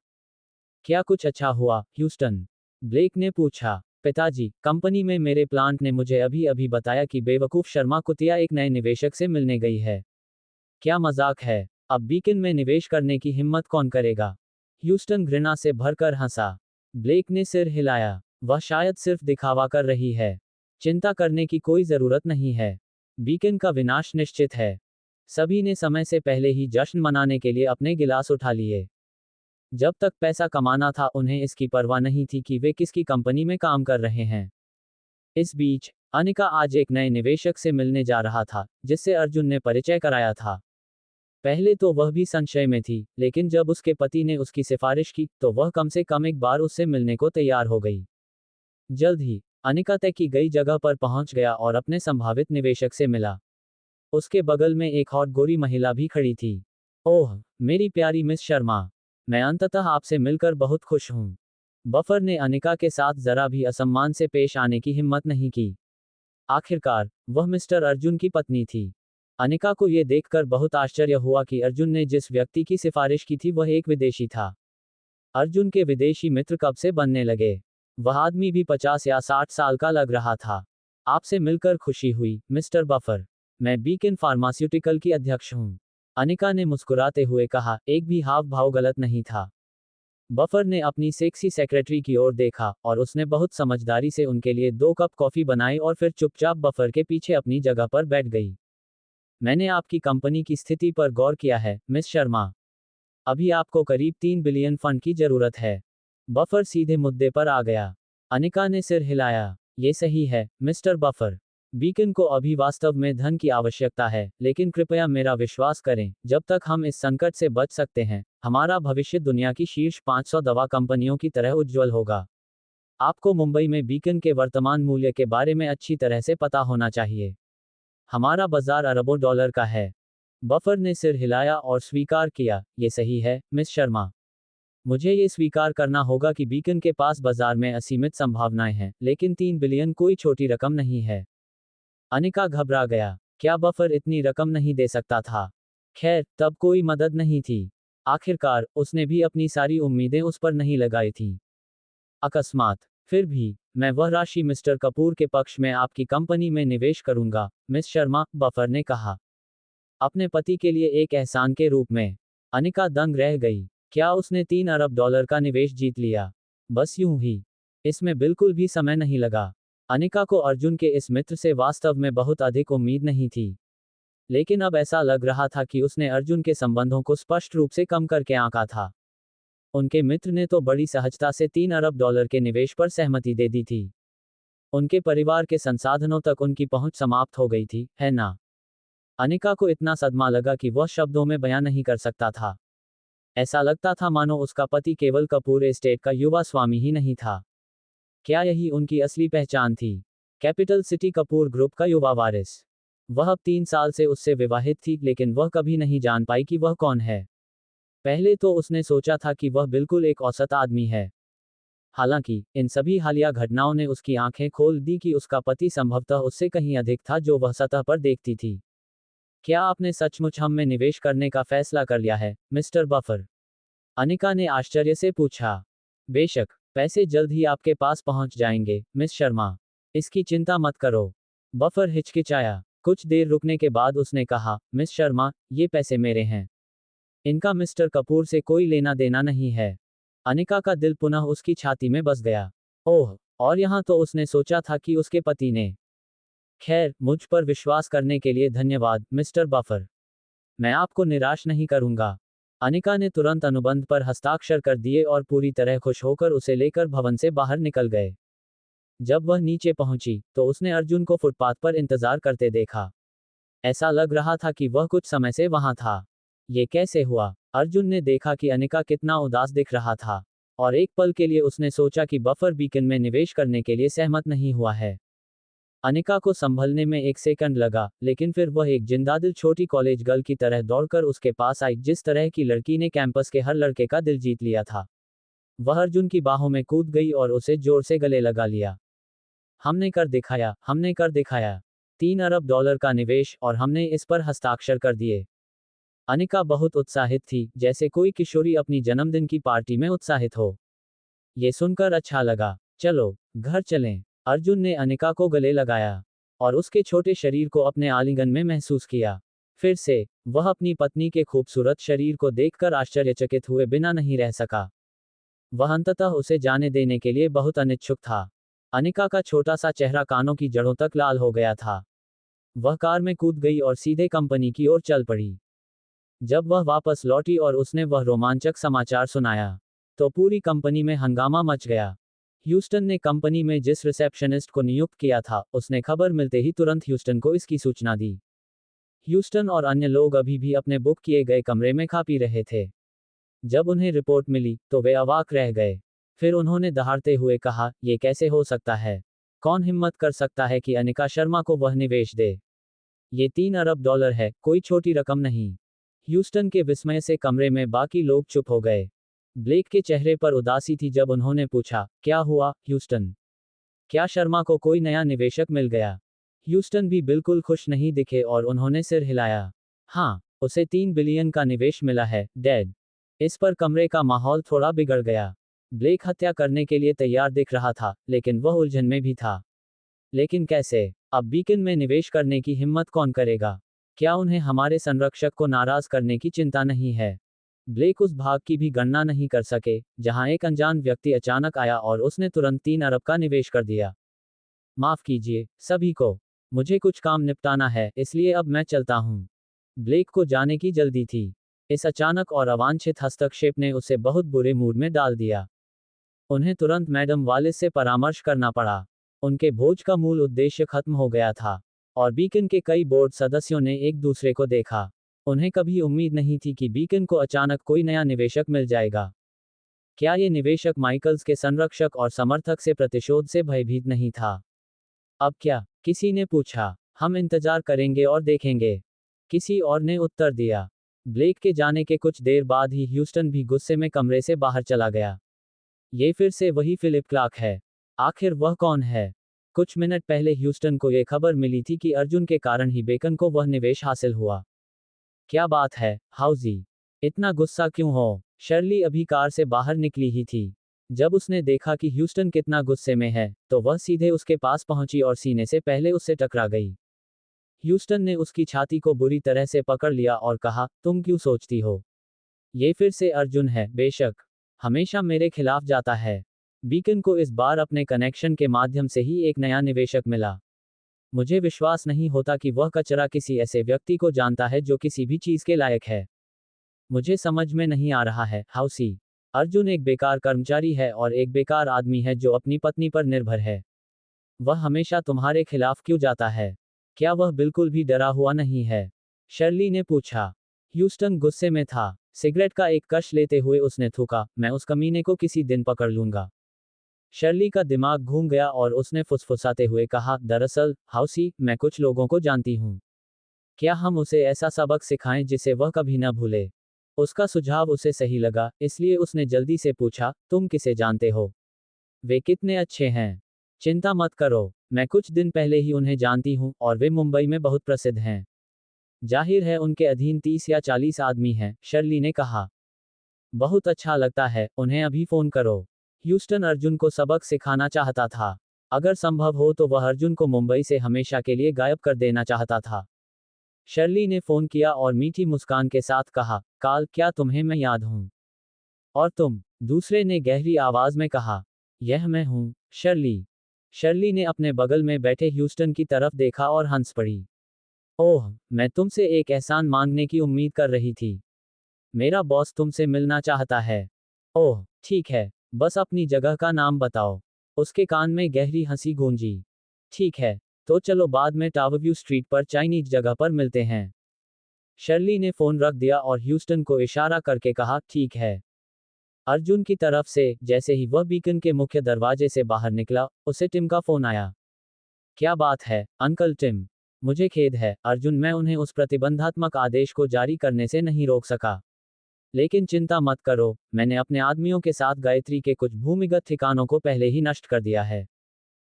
क्या कुछ अच्छा हुआ, ह्यूस्टन? ब्लेक ने पूछा। पिताजी, कंपनी में मेरे प्लांट ने मुझे अभी अभी बताया कि बेवकूफ शर्मा कुतिया एक नए निवेशक से मिलने गई है। क्या मजाक है? अब बीकन में निवेश करने की हिम्मत कौन करेगा? ह्यूस्टन घृणा से भरकर हंसा। ब्लेक ने सिर हिलाया। वह शायद सिर्फ दिखावा कर रही है। चिंता करने की कोई जरूरत नहीं है। बीकन का विनाश निश्चित है। सभी ने समय से पहले ही जश्न मनाने के लिए अपने गिलास उठा लिए। जब तक पैसा कमाना था, उन्हें इसकी परवाह नहीं थी कि वे किसकी कंपनी में काम कर रहे हैं। इस बीच, अनिका आज एक नए निवेशक से मिलने जा रहा था, जिससे अर्जुन ने परिचय कराया था। पहले तो वह भी संशय में थी, लेकिन जब उसके पति ने उसकी सिफारिश की, तो वह कम से कम एक बार उससे मिलने को तैयार हो गई। जल्द ही, अनिका तय की गई जगह पर पहुंच गया और अपने संभावित निवेशक से मिला। उसके बगल में एक और गोरी महिला भी खड़ी थी। ओह, मेरी प्यारी मिस शर्मा, मैं अंततः आपसे मिलकर बहुत खुश हूं। बफर ने अनिका के साथ जरा भी असम्मान से पेश आने की हिम्मत नहीं की। आखिरकार, वह मिस्टर अर्जुन की पत्नी थी। अनिका को ये देखकर बहुत आश्चर्य हुआ कि अर्जुन ने जिस व्यक्ति की सिफारिश की थी वह एक विदेशी था। अर्जुन के विदेशी मित्र कब से बनने लगे? वह आदमी भी 50 या 60 साल का लग रहा था। आपसे मिलकर खुशी हुई, मिस्टर बफर। मैं बीकन फार्मास्यूटिकल की अध्यक्ष हूँ। अनिका ने मुस्कुराते हुए कहा, एक भी हाव भाव गलत नहीं था। बफर ने अपनी सेक्सी सेक्रेटरी की ओर देखा और उसने बहुत समझदारी से उनके लिए 2 कप कॉफी बनाई और फिर चुपचाप बफर के पीछे अपनी जगह पर बैठ गई। मैंने आपकी कंपनी की स्थिति पर गौर किया है, मिस शर्मा। अभी आपको करीब 3 बिलियन फंड की जरूरत है। बफर सीधे मुद्दे पर आ गया। अनिका ने सिर हिलाया। ये सही है, मिस्टर बफर। बीकन को अभी वास्तव में धन की आवश्यकता है, लेकिन कृपया मेरा विश्वास करें, जब तक हम इस संकट से बच सकते हैं, हमारा भविष्य दुनिया की शीर्ष 500 दवा कंपनियों की तरह उज्ज्वल होगा। आपको मुंबई में बीकन के वर्तमान मूल्य के बारे में अच्छी तरह से पता होना चाहिए। हमारा बाजार अरबों डॉलर का है। बफर ने सिर हिलाया और स्वीकार किया, ये सही है, मिस शर्मा। मुझे ये स्वीकार करना होगा कि बीकन के पास बाजार में असीमित संभावनाएं हैं, लेकिन 3 बिलियन कोई छोटी रकम नहीं है। अनिका घबरा गया। क्या बफर इतनी रकम नहीं दे सकता था? खैर, तब कोई मदद नहीं थी। आखिरकार, उसने भी अपनी सारी उम्मीदें उस पर नहीं लगाई थीं। अकस्मात, फिर भी, मैं वह राशि मिस्टर कपूर के पक्ष में आपकी कंपनी में निवेश करूंगा, मिस शर्मा, बफर ने कहा। अपने पति के लिए एक एहसान के रूप में। अनिका दंग रह गई। क्या उसने 3 अरब डॉलर का निवेश जीत लिया? बस यूं ही। इसमें बिल्कुल भी समय नहीं लगा। अनिका को अर्जुन के इस मित्र से वास्तव में बहुत अधिक उम्मीद नहीं थी। लेकिन अब ऐसा लग रहा था कि उसने अर्जुन के संबंधों को स्पष्ट रूप से कम करके आंका था। उनके मित्र ने तो बड़ी सहजता से 3 अरब डॉलर के निवेश पर सहमति दे दी थी। उनके परिवार के संसाधनों तक उनकी पहुंच समाप्त हो गई थी, है ना? अनिका को इतना सदमा लगा कि वह शब्दों में बयां नहीं कर सकता था। ऐसा लगता था मानो उसका पति केवल कपूर एस्टेट का युवा स्वामी ही नहीं था। क्या यही उनकी असली पहचान थी? कैपिटल सिटी कपूर ग्रुप का युवा वारिस। वह अब 3 साल से उससे विवाहित थी, लेकिन वह कभी नहीं जान पाई कि वह कौन है। पहले तो उसने सोचा था कि वह बिल्कुल एक औसत आदमी है। हालांकि, इन सभी हालिया घटनाओं ने उसकी आंखें खोल दी कि उसका पति संभवतः उससे कहीं अधिक था जो वह सतह पर देखती थी। क्या आपने सचमुच हम में निवेश करने का फैसला कर लिया है, मिस्टर बफर? अनिका ने आश्चर्य से पूछा। बेशक, पैसे जल्द ही आपके पास पहुंच जाएंगे, मिस शर्मा। इसकी चिंता मत करो। बफर हिचकिचाया। कुछ देर रुकने के बाद उसने कहा, मिस शर्मा, ये पैसे मेरे हैं। इनका मिस्टर कपूर से कोई लेना देना नहीं है। अनिका का दिल पुनः उसकी छाती में बस गया। ओह, और यहाँ तो उसने सोचा था कि उसके पति ने। खैर, मुझ पर विश्वास करने के लिए धन्यवाद, मिस्टर बफर। मैं आपको निराश नहीं करूंगा। अनिका ने तुरंत अनुबंध पर हस्ताक्षर कर दिए और पूरी तरह खुश होकर उसे लेकर भवन से बाहर निकल गए। जब वह नीचे पहुंची, तो उसने अर्जुन को फुटपाथ पर इंतजार करते देखा। ऐसा लग रहा था कि वह कुछ समय से वहां था। ये कैसे हुआ? अर्जुन ने देखा कि अनिका कितना उदास दिख रहा था, और एक पल के लिए उसने सोचा कि बफर बीकन में निवेश करने के लिए सहमत नहीं हुआ है। अनिका को संभलने में 1 सेकंड लगा, लेकिन फिर वह एक जिंदादिल छोटी कॉलेज गर्ल की तरह दौड़कर उसके पास आई, जिस तरह की लड़की ने कैंपस के हर लड़के का दिल जीत लिया था। वह अर्जुन की बाहों में कूद गई और उसे जोर से गले लगा लिया। हमने कर दिखाया, हमने कर दिखाया। 3 अरब डॉलर का निवेश, और हमने इस पर हस्ताक्षर कर दिए। अनिका बहुत उत्साहित थी, जैसे कोई किशोरी अपनी जन्मदिन की पार्टी में उत्साहित हो। ये सुनकर अच्छा लगा। चलो, घर चलें। अर्जुन ने अनिका को गले लगाया और उसके छोटे शरीर को अपने आलिंगन में महसूस किया। फिर से, वह अपनी पत्नी के खूबसूरत शरीर को देखकर आश्चर्यचकित हुए बिना नहीं रह सका। वह अंततः उसे जाने देने के लिए बहुत अनिच्छुक था। अनिका का छोटा सा चेहरा कानों की जड़ों तक लाल हो गया था। वह कार में कूद गई और सीधे कंपनी की ओर चल पड़ी। जब वह वापस लौटी और उसने वह रोमांचक समाचार सुनाया, तो पूरी कंपनी में हंगामा मच गया। ह्यूस्टन ने कंपनी में जिस रिसेप्शनिस्ट को नियुक्त किया था, उसने खबर मिलते ही तुरंत ह्यूस्टन को इसकी सूचना दी। ह्यूस्टन और अन्य लोग अभी भी अपने बुक किए गए कमरे में खा पी रहे थे। जब उन्हें रिपोर्ट मिली, तो वे अवाक रह गए। फिर उन्होंने दहाड़ते हुए कहा, यह कैसे हो सकता है? कौन हिम्मत कर सकता है कि अनिका शर्मा को वह निवेश दे? ये 3 अरब डॉलर है, कोई छोटी रकम नहीं। ह्यूस्टन के विस्मय से कमरे में बाकी लोग चुप हो गए। ब्लेक के चेहरे पर उदासी थी जब उन्होंने पूछा, क्या हुआ, ह्यूस्टन? क्या शर्मा को कोई नया निवेशक मिल गया? ह्यूस्टन भी बिल्कुल खुश नहीं दिखे और उन्होंने सिर हिलाया। हाँ, उसे 3 बिलियन का निवेश मिला है, डैड। इस पर कमरे का माहौल थोड़ा बिगड़ गया। ब्लेक हत्या करने के लिए तैयार दिख रहा था, लेकिन वह उलझन में भी था। लेकिन कैसे? अब बीकन में निवेश करने की हिम्मत कौन करेगा? क्या उन्हें हमारे संरक्षक को नाराज करने की चिंता नहीं है? ब्लेक उस भाग की भी गणना नहीं कर सके, जहां एक अनजान व्यक्ति अचानक आया और उसने तुरंत 3 अरब का निवेश कर दिया। माफ कीजिए, सभी को। मुझे कुछ काम निपटाना है, इसलिए अब मैं चलता हूँ। ब्लेक को जाने की जल्दी थी। इस अचानक और अवांछित हस्तक्षेप ने उसे बहुत बुरे मूड में डाल दिया। उन्हें तुरंत मैडम वालिस से परामर्श करना पड़ा। उनके भोज का मूल उद्देश्य खत्म हो गया था, और बीकन के कई बोर्ड सदस्यों ने एक दूसरे को देखा। उन्हें कभी उम्मीद नहीं थी कि बीकन को अचानक कोई नया निवेशक मिल जाएगा। क्या ये निवेशक माइकल्स के संरक्षक और समर्थक से प्रतिशोध से भयभीत नहीं था? अब क्या? किसी ने पूछा। हम इंतजार करेंगे और देखेंगे, किसी और ने उत्तर दिया। ब्लेक के जाने के कुछ देर बाद ही ह्यूस्टन भी गुस्से में कमरे से बाहर चला गया। ये फिर से वही फिलिप क्लार्क है। आखिर वह कौन है? कुछ मिनट पहले ह्यूस्टन को यह खबर मिली थी कि अर्जुन के कारण ही बेकन को वह निवेश हासिल हुआ। क्या बात है, हाउजी? इतना गुस्सा क्यों हो? शर्ली अभी कार से बाहर निकली ही थी। जब उसने देखा कि ह्यूस्टन कितना गुस्से में है, तो वह सीधे उसके पास पहुंची और सीने से पहले उससे टकरा गई। ह्यूस्टन ने उसकी छाती को बुरी तरह से पकड़ लिया और कहा, तुम क्यों सोचती हो? ये फिर से अर्जुन है, बेशक। हमेशा मेरे खिलाफ जाता है। बीकन को इस बार अपने कनेक्शन के माध्यम से ही एक नया निवेशक मिला। मुझे विश्वास नहीं होता कि वह कचरा किसी ऐसे व्यक्ति को जानता है जो किसी भी चीज के लायक है। मुझे समझ में नहीं आ रहा है, हाउसी। अर्जुन एक बेकार कर्मचारी है और एक बेकार आदमी है जो अपनी पत्नी पर निर्भर है। वह हमेशा तुम्हारे खिलाफ क्यों जाता है? क्या वह बिल्कुल भी डरा हुआ नहीं है? शर्ली ने पूछा। ह्यूस्टन गुस्से में था। सिगरेट का एक कश लेते हुए उसने थूका, मैं उस कमीने को किसी दिन पकड़ लूंगा। शर्ली का दिमाग घूम गया और उसने फुसफुसाते हुए कहा, दरअसल, हाउसी, मैं कुछ लोगों को जानती हूँ। क्या हम उसे ऐसा सबक सिखाएं जिसे वह कभी न भूले? उसका सुझाव उसे सही लगा, इसलिए उसने जल्दी से पूछा, तुम किसे जानते हो? वे कितने अच्छे हैं? चिंता मत करो, मैं कुछ दिन पहले ही उन्हें जानती हूँ और वे मुंबई में बहुत प्रसिद्ध हैं। जाहिर है उनके अधीन 30 या 40 आदमी हैं, शर्ली ने कहा। बहुत अच्छा लगता है, उन्हें अभी फोन करो। ह्यूस्टन अर्जुन को सबक सिखाना चाहता था। अगर संभव हो तो वह अर्जुन को मुंबई से हमेशा के लिए गायब कर देना चाहता था। शर्ली ने फोन किया और मीठी मुस्कान के साथ कहा, काल, क्या तुम्हें मैं याद हूं? और तुम? दूसरे ने गहरी आवाज में कहा। यह मैं हूं, शर्ली। शर्ली ने अपने बगल में बैठे ह्यूस्टन की तरफ देखा और हंस पड़ी। ओह, मैं तुमसे एक एहसान मांगने की उम्मीद कर रही थी। मेरा बॉस तुमसे मिलना चाहता है। ओह, ठीक है, बस अपनी जगह का नाम बताओ। उसके कान में गहरी हंसी गूंजी। ठीक है, तो चलो बाद में टावरव्यू स्ट्रीट पर चाइनीज जगह पर मिलते हैं। शर्ली ने फोन रख दिया और ह्यूस्टन को इशारा करके कहा, ठीक है। अर्जुन की तरफ से, जैसे ही वह बीकन के मुख्य दरवाजे से बाहर निकला, उसे टिम का फोन आया। क्या बात है, अंकल टिम? मुझे खेद है, अर्जुन, मैं उन्हें उस प्रतिबंधात्मक आदेश को जारी करने से नहीं रोक सका। लेकिन चिंता मत करो, मैंने अपने आदमियों के साथ गायत्री के कुछ भूमिगत ठिकानों को पहले ही नष्ट कर दिया है।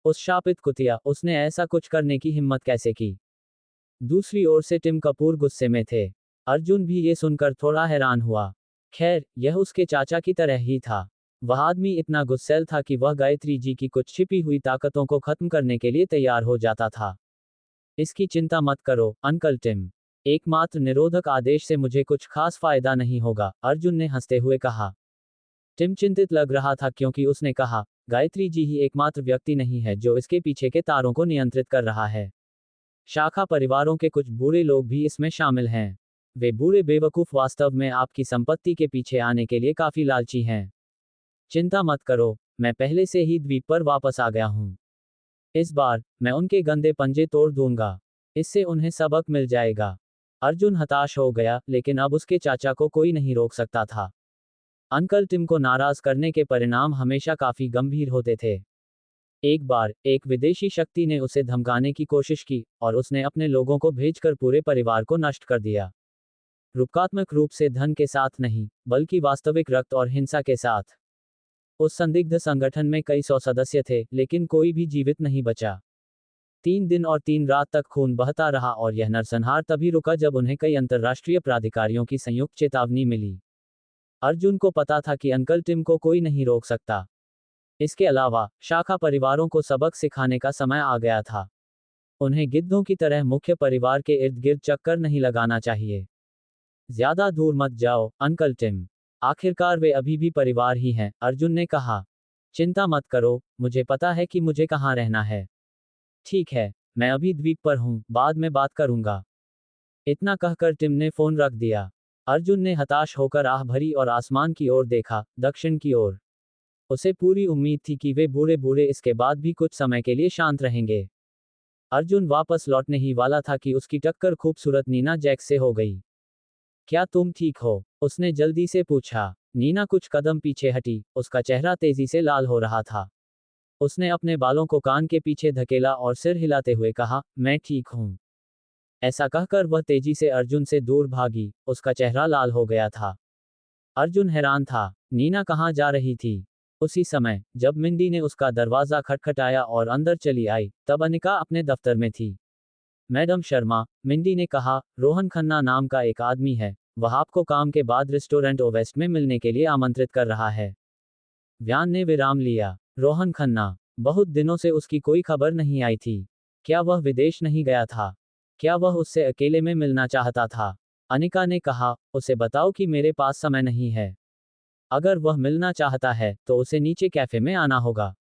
उस शापित कुतिया, उसने ऐसा कुछ करने की हिम्मत कैसे की? दूसरी ओर से टिम कपूर गुस्से में थे। अर्जुन भी ये सुनकर थोड़ा हैरान हुआ। खैर, यह उसके चाचा की तरह ही था। वह आदमी इतना गुस्सैल था कि वह गायत्री जी की कुछ छिपी हुई ताकतों को खत्म करने के लिए तैयार हो जाता था। इसकी चिंता मत करो, अंकल टिम। एकमात्र निरोधक आदेश से मुझे कुछ खास फायदा नहीं होगा, अर्जुन ने हंसते हुए कहा। टिम चिंतित लग रहा था क्योंकि उसने कहा, गायत्री जी ही एकमात्र व्यक्ति नहीं है जो इसके पीछे के तारों को नियंत्रित कर रहा है। शाखा परिवारों के कुछ बूढ़े लोग भी इसमें शामिल हैं। वे बूढ़े बेवकूफ वास्तव में आपकी संपत्ति के पीछे आने के लिए काफी लालची हैं। चिंता मत करो, मैं पहले से ही द्वीप पर वापस आ गया हूं। इस बार, मैं उनके गंदे पंजे तोड़ दूंगा। इससे उन्हें सबक मिल जाएगा। अर्जुन हताश हो गया, लेकिन अब उसके चाचा को कोई नहीं रोक सकता था। अंकल टिम को नाराज करने के परिणाम हमेशा काफी गंभीर होते थे। एक बार, एक विदेशी शक्ति ने उसे धमकाने की कोशिश की, और उसने अपने लोगों को भेजकर पूरे परिवार को नष्ट कर दिया। रूपकात्मक रूप से धन के साथ नहीं, बल्कि वास्तविक रक्त और हिंसा के साथ। उस संदिग्ध संगठन में कई 100 सदस्य थे, लेकिन कोई भी जीवित नहीं बचा। 3 दिन और 3 रात तक खून बहता रहा और यह नरसंहार तभी रुका जब उन्हें कई अंतर्राष्ट्रीय प्राधिकारियों की संयुक्त चेतावनी मिली। अर्जुन को पता था कि अंकल टिम को कोई नहीं रोक सकता। इसके अलावा शाखा परिवारों को सबक सिखाने का समय आ गया था। उन्हें गिद्धों की तरह मुख्य परिवार के इर्द गिर्द चक्कर नहीं लगाना चाहिए। ज्यादा दूर मत जाओ अंकल टिम, आखिरकार वे अभी भी परिवार ही हैं, अर्जुन ने कहा। चिंता मत करो, मुझे पता है कि मुझे कहाँ रहना है। ठीक है, मैं अभी द्वीप पर हूँ, बाद में बात करूंगा। इतना कहकर टिम ने फोन रख दिया। अर्जुन ने हताश होकर आह भरी और आसमान की ओर देखा, दक्षिण की ओर। उसे पूरी उम्मीद थी कि वे बूढ़े बूढ़े इसके बाद भी कुछ समय के लिए शांत रहेंगे। अर्जुन वापस लौटने ही वाला था कि उसकी टक्कर खूबसूरत नीना जैक से हो गई। क्या तुम ठीक हो? उसने जल्दी से पूछा। नीना कुछ कदम पीछे हटी, उसका चेहरा तेजी से लाल हो रहा था। उसने अपने बालों को कान के पीछे धकेला और सिर हिलाते हुए कहा, मैं ठीक हूं। ऐसा कहकर वह तेजी से अर्जुन से दूर भागी, उसका चेहरा लाल हो गया था। अर्जुन हैरान था, नीना कहाँ जा रही थी? उसी समय, जब मिंडी ने उसका दरवाजा खटखटाया और अंदर चली आई, तब अनिका अपने दफ्तर में थी। मैडम शर्मा, मिंडी ने कहा, रोहन खन्ना नाम का एक आदमी है, वह आपको काम के बाद रेस्टोरेंट ओवेस्ट में मिलने के लिए आमंत्रित कर रहा है। व्यान ने विराम लिया। रोहन खन्ना, बहुत दिनों से उसकी कोई खबर नहीं आई थी। क्या वह विदेश नहीं गया था? क्या वह उससे अकेले में मिलना चाहता था? अनिका ने कहा, उसे बताओ कि मेरे पास समय नहीं है। अगर वह मिलना चाहता है, तो उसे नीचे कैफे में आना होगा।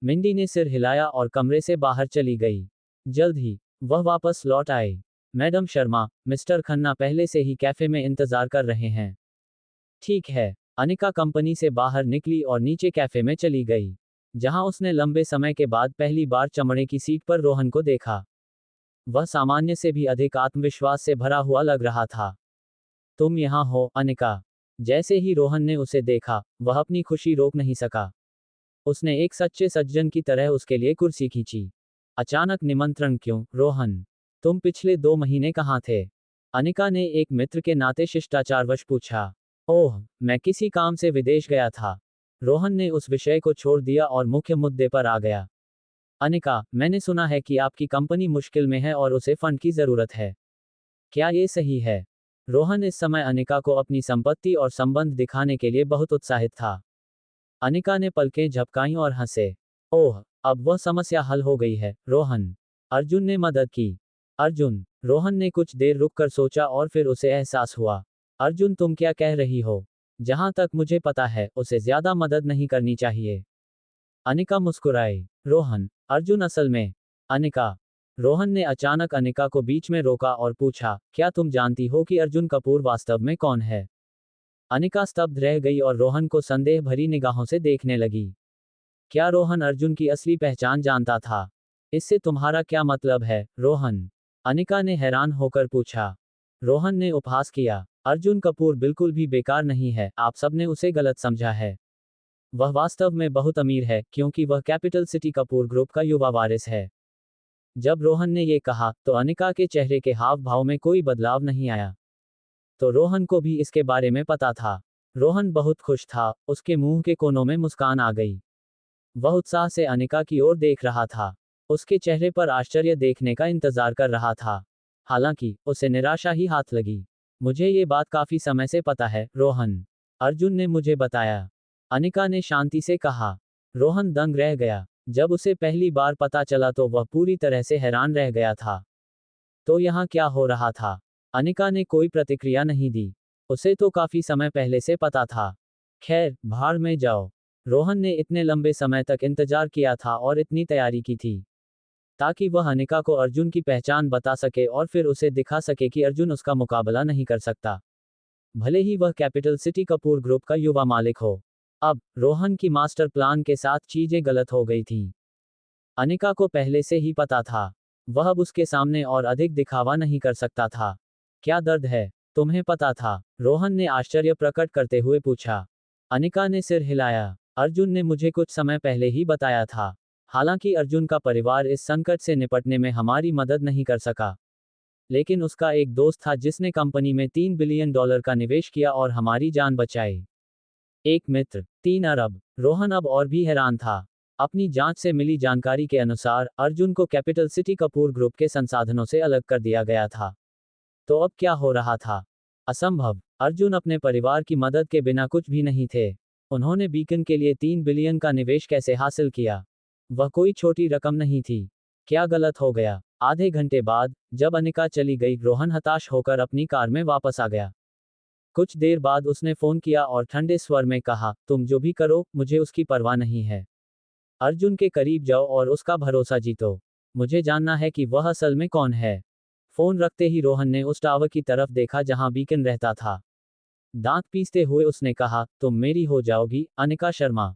मिंडी ने सिर हिलाया और कमरे से बाहर चली गई। जल्द ही, वह वापस लौट आई। मैडम शर्मा, मिस्टर खन्ना पहले से ही कैफे में इंतजार कर रहे हैं। ठीक है। अनिका कंपनी से बाहर निकली और नीचे कैफे में चली गई, जहां उसने लंबे समय के बाद पहली बार चमड़े की सीट पर रोहन को देखा। वह सामान्य से भी अधिक आत्मविश्वास से भरा हुआ लग रहा था। तुम यहाँ हो, अनिका। जैसे ही रोहन ने उसे देखा, वह अपनी खुशी रोक नहीं सका। उसने एक सच्चे सज्जन की तरह उसके लिए कुर्सी खींची। अचानक निमंत्रण क्यों, रोहन? तुम पिछले 2 महीने कहाँ थे? अनिका ने एक मित्र के नाते शिष्टाचारवश पूछा। ओह, मैं किसी काम से विदेश गया था। रोहन ने उस विषय को छोड़ दिया और मुख्य मुद्दे पर आ गया। अनिका, मैंने सुना है कि आपकी कंपनी मुश्किल में है और उसे फंड की जरूरत है। क्या ये सही है? रोहन इस समय अनिका को अपनी संपत्ति और संबंध दिखाने के लिए बहुत उत्साहित था। अनिका ने पलकें झपकाईं और हंसे। ओह, अब वह समस्या हल हो गई है, रोहन। अर्जुन ने मदद की। अर्जुन, रोहन ने कुछ देर रुककर सोचा और फिर उसे एहसास हुआ। अर्जुन, तुम क्या कह रही हो? जहां तक मुझे पता है, उसे ज्यादा मदद नहीं करनी चाहिए। अनिका मुस्कुराई। रोहन, अर्जुन असल में। अनिका। रोहन ने अचानक अनिका को बीच में रोका और पूछा, क्या तुम जानती हो कि अर्जुन कपूर वास्तव में कौन है? अनिका स्तब्ध रह गई और रोहन को संदेह भरी निगाहों से देखने लगी। क्या रोहन अर्जुन की असली पहचान जानता था? इससे तुम्हारा क्या मतलब है, रोहन? अनिका ने हैरान होकर पूछा। रोहन ने उपहास किया। अर्जुन कपूर बिल्कुल भी बेकार नहीं है, आप सबने उसे गलत समझा है। वह वास्तव में बहुत अमीर है, क्योंकि वह कैपिटल सिटी कपूर ग्रुप का युवा वारिस है। जब रोहन ने ये कहा, तो अनिका के चेहरे के हाव भाव में कोई बदलाव नहीं आया। तो रोहन को भी इसके बारे में पता था। रोहन बहुत खुश था, उसके मुंह के कोनों में मुस्कान आ गई। वह उत्साह से अनिका की ओर देख रहा था। उसके चेहरे पर आश्चर्य देखने का इंतजार कर रहा था। हालांकि, उसे निराशा ही हाथ लगी। मुझे ये बात काफी समय से पता है, रोहन। अर्जुन ने मुझे बताया। अनिका ने शांति से कहा। रोहन दंग रह गया। जब उसे पहली बार पता चला तो वह पूरी तरह से हैरान रह गया था। तो यहाँ क्या हो रहा था? अनिका ने कोई प्रतिक्रिया नहीं दी। उसे तो काफी समय पहले से पता था। खैर, भाड़ में जाओ। रोहन ने इतने लंबे समय तक इंतजार किया था और इतनी तैयारी की थी, ताकि वह अनिका को अर्जुन की पहचान बता सके और फिर उसे दिखा सके कि अर्जुन उसका मुकाबला नहीं कर सकता, भले ही वह कैपिटल सिटी कपूर ग्रुप का युवा मालिक हो। अब, रोहन की मास्टर प्लान के साथ चीजें गलत हो गई थीं। अनिका को पहले से ही पता था। वह अब उसके सामने और अधिक दिखावा नहीं कर सकता था। क्या दर्द है? तुम्हें पता था? रोहन ने आश्चर्य प्रकट करते हुए पूछा। अनिका ने सिर हिलाया। अर्जुन ने मुझे कुछ समय पहले ही बताया था। हालांकि अर्जुन का परिवार इस संकट से निपटने में हमारी मदद नहीं कर सका, लेकिन उसका एक दोस्त था जिसने कंपनी में $3 बिलियन का निवेश किया और हमारी जान बचाई। एक मित्र, 3 अरब। रोहन अब और भी हैरान था। अपनी जांच से मिली जानकारी के अनुसार अर्जुन को कैपिटल सिटी कपूर ग्रुप के संसाधनों से अलग कर दिया गया था। तो अब क्या हो रहा था? असंभव। अर्जुन अपने परिवार की मदद के बिना कुछ भी नहीं थे। उन्होंने बीकन के लिए 3 बिलियन का निवेश कैसे हासिल किया? वह कोई छोटी रकम नहीं थी। क्या गलत हो गया? आधे घंटे बाद, जब अनिका चली गई, रोहन हताश होकर अपनी कार में वापस आ गया। कुछ देर बाद उसने फोन किया और ठंडे स्वर में कहा, तुम जो भी करो, मुझे उसकी परवाह नहीं है। अर्जुन के करीब जाओ और उसका भरोसा जीतो। मुझे जानना है कि वह असल में कौन है। फोन रखते ही रोहन ने उस टावर की तरफ देखा जहां बीकन रहता था। दांत पीसते हुए उसने कहा, तुम मेरी हो जाओगी, अनिका शर्मा।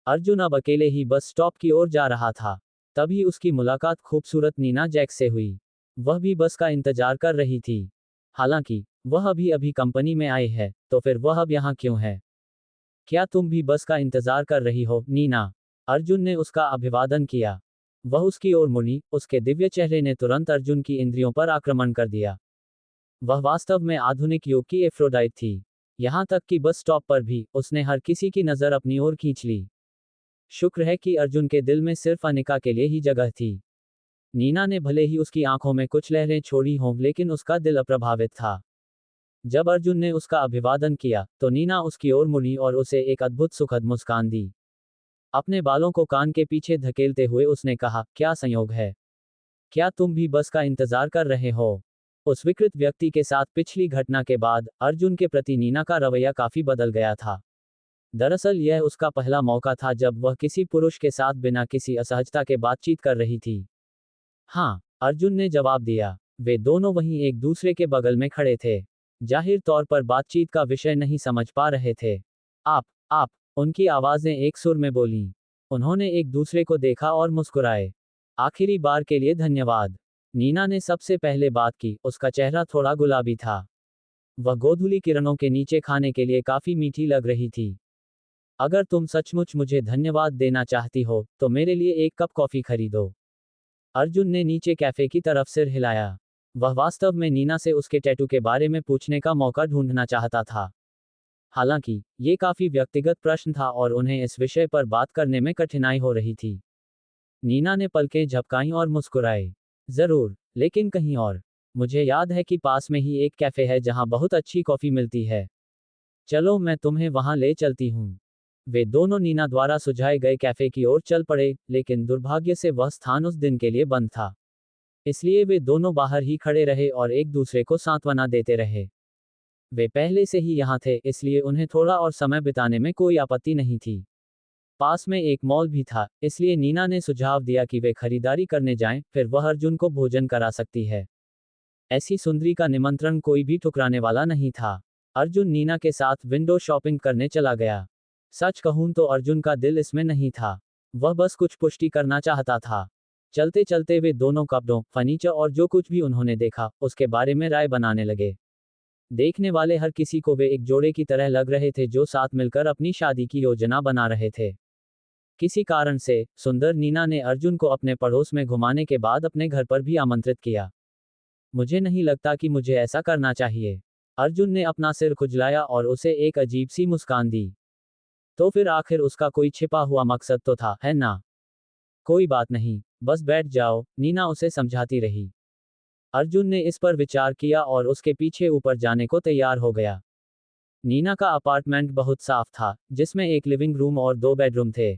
अर्जुन अब अकेले ही बस स्टॉप की ओर जा रहा था। तभी उसकी मुलाकात खूबसूरत नीना जैक्स से हुई। वह भी बस का इंतजार कर रही थी। हालांकि वह अभी अभी कंपनी में आई है, तो फिर वह अब यहाँ क्यों है? क्या तुम भी बस का इंतजार कर रही हो, नीना? अर्जुन ने उसका अभिवादन किया। वह उसकी ओर मुड़ी, उसके दिव्य चेहरे ने तुरंत अर्जुन की इंद्रियों पर आक्रमण कर दिया। वह वास्तव में आधुनिक युग की एफ्रोडाइट थी। यहाँ तक कि बस स्टॉप पर भी उसने हर किसी की नज़र अपनी ओर खींच ली। शुक्र है कि अर्जुन के दिल में सिर्फ अनिका के लिए ही जगह थी। नीना ने भले ही उसकी आंखों में कुछ लहरें छोड़ी हों, लेकिन उसका दिल अप्रभावित था। जब अर्जुन ने उसका अभिवादन किया, तो नीना उसकी ओर मुड़ी और उसे एक अद्भुत सुखद मुस्कान दी। अपने बालों को कान के पीछे धकेलते हुए उसने कहा, क्या संयोग है? क्या तुम भी बस का इंतजार कर रहे हो? उस विकृत व्यक्ति के साथ पिछली घटना के बाद अर्जुन के प्रति नीना का रवैया काफी बदल गया था। दरअसल यह उसका पहला मौका था जब वह किसी पुरुष के साथ बिना किसी असहजता के बातचीत कर रही थी। हाँ, अर्जुन ने जवाब दिया। वे दोनों वहीं एक दूसरे के बगल में खड़े थे। जाहिर तौर पर बातचीत का विषय नहीं समझ पा रहे थे। आप, उनकी आवाजें एक सुर में बोलीं। उन्होंने एक दूसरे को देखा और मुस्कुराए। आखिरी बार के लिए धन्यवाद। नीना ने सबसे पहले बात की, उसका चेहरा थोड़ा गुलाबी था। वह गोधूली किरणों के नीचे खाने के लिए काफी मीठी लग रही थी। अगर तुम सचमुच मुझे धन्यवाद देना चाहती हो, तो मेरे लिए एक कप कॉफी खरीदो। अर्जुन ने नीचे कैफे की तरफ सिर हिलाया। वह वास्तव में नीना से उसके टैटू के बारे में पूछने का मौका ढूंढना चाहता था। हालांकि ये काफी व्यक्तिगत प्रश्न था और उन्हें इस विषय पर बात करने में कठिनाई हो रही थी। नीना ने पलकें झपकाईं और मुस्कुराए। जरूर, लेकिन कहीं और। मुझे याद है कि पास में ही एक कैफे है जहां बहुत अच्छी कॉफी मिलती है। चलो, मैं तुम्हें वहां ले चलती हूँ। वे दोनों नीना द्वारा सुझाए गए कैफे की ओर चल पड़े, लेकिन दुर्भाग्य से वह स्थान उस दिन के लिए बंद था। इसलिए वे दोनों बाहर ही खड़े रहे और एक दूसरे को सांत्वना देते रहे। वे पहले से ही यहाँ थे, इसलिए उन्हें थोड़ा और समय बिताने में कोई आपत्ति नहीं थी। पास में एक मॉल भी था, इसलिए नीना ने सुझाव दिया कि वे खरीदारी करने जाएं, फिर वह अर्जुन को भोजन करा सकती है। ऐसी सुंदरी का निमंत्रण कोई भी ठुकराने वाला नहीं था। अर्जुन नीना के साथ विंडो शॉपिंग करने चला गया। सच कहूं तो अर्जुन का दिल इसमें नहीं था। वह बस कुछ पुष्टि करना चाहता था। चलते चलते वे दोनों कपड़ों, फर्नीचर और जो कुछ भी उन्होंने देखा, उसके बारे में राय बनाने लगे। देखने वाले हर किसी को वे एक जोड़े की तरह लग रहे थे जो साथ मिलकर अपनी शादी की योजना बना रहे थे। किसी कारण से सुंदर नीना ने अर्जुन को अपने पड़ोस में घुमाने के बाद अपने घर पर भी आमंत्रित किया। मुझे नहीं लगता कि मुझे ऐसा करना चाहिए। अर्जुन ने अपना सिर खुजलाया और उसे एक अजीब सी मुस्कान दी। तो फिर आखिर उसका कोई छिपा हुआ मकसद तो था, है ना? कोई बात नहीं, बस बैठ जाओ, नीना उसे समझाती रही। अर्जुन ने इस पर विचार किया और उसके पीछे ऊपर जाने को तैयार हो गया। नीना का अपार्टमेंट बहुत साफ था, जिसमें एक लिविंग रूम और 2 बेडरूम थे।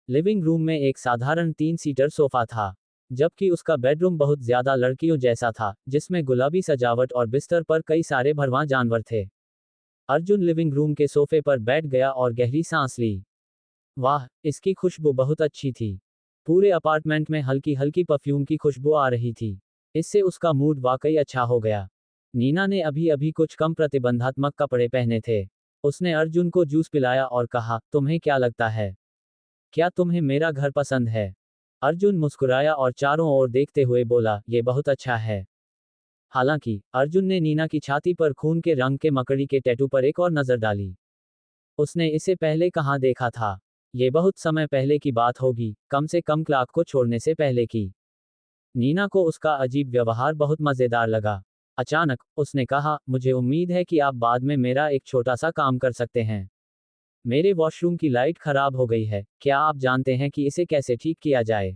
लिविंग रूम में एक साधारण 3 सीटर सोफा था, जबकि उसका बेडरूम बहुत ज्यादा लड़कियों जैसा था, जिसमें गुलाबी सजावट और बिस्तर पर कई सारे भरवां जानवर थे। अर्जुन लिविंग रूम के सोफे पर बैठ गया और गहरी सांस ली। वाह, इसकी खुशबू बहुत अच्छी थी। पूरे अपार्टमेंट में हल्की हल्की परफ्यूम की खुशबू आ रही थी। इससे उसका मूड वाकई अच्छा हो गया। नीना ने अभी अभी कुछ कम प्रतिबंधात्मक कपड़े पहने थे। उसने अर्जुन को जूस पिलाया और कहा, तुम्हें क्या लगता है? क्या तुम्हें मेरा घर पसंद है? अर्जुन मुस्कुराया और चारों ओर देखते हुए बोला, ये बहुत अच्छा है। हालांकि अर्जुन ने नीना की छाती पर खून के रंग के मकड़ी के टैटू पर एक और नजर डाली। उसने इसे पहले कहाँ देखा था? ये बहुत समय पहले की बात होगी, कम से कम क्लार्क को छोड़ने से पहले की। नीना को उसका अजीब व्यवहार बहुत मजेदार लगा। अचानक उसने कहा, मुझे उम्मीद है कि आप बाद में मेरा एक छोटा सा काम कर सकते हैं। मेरे वॉशरूम की लाइट खराब हो गई है, क्या आप जानते हैं कि इसे कैसे ठीक किया जाए?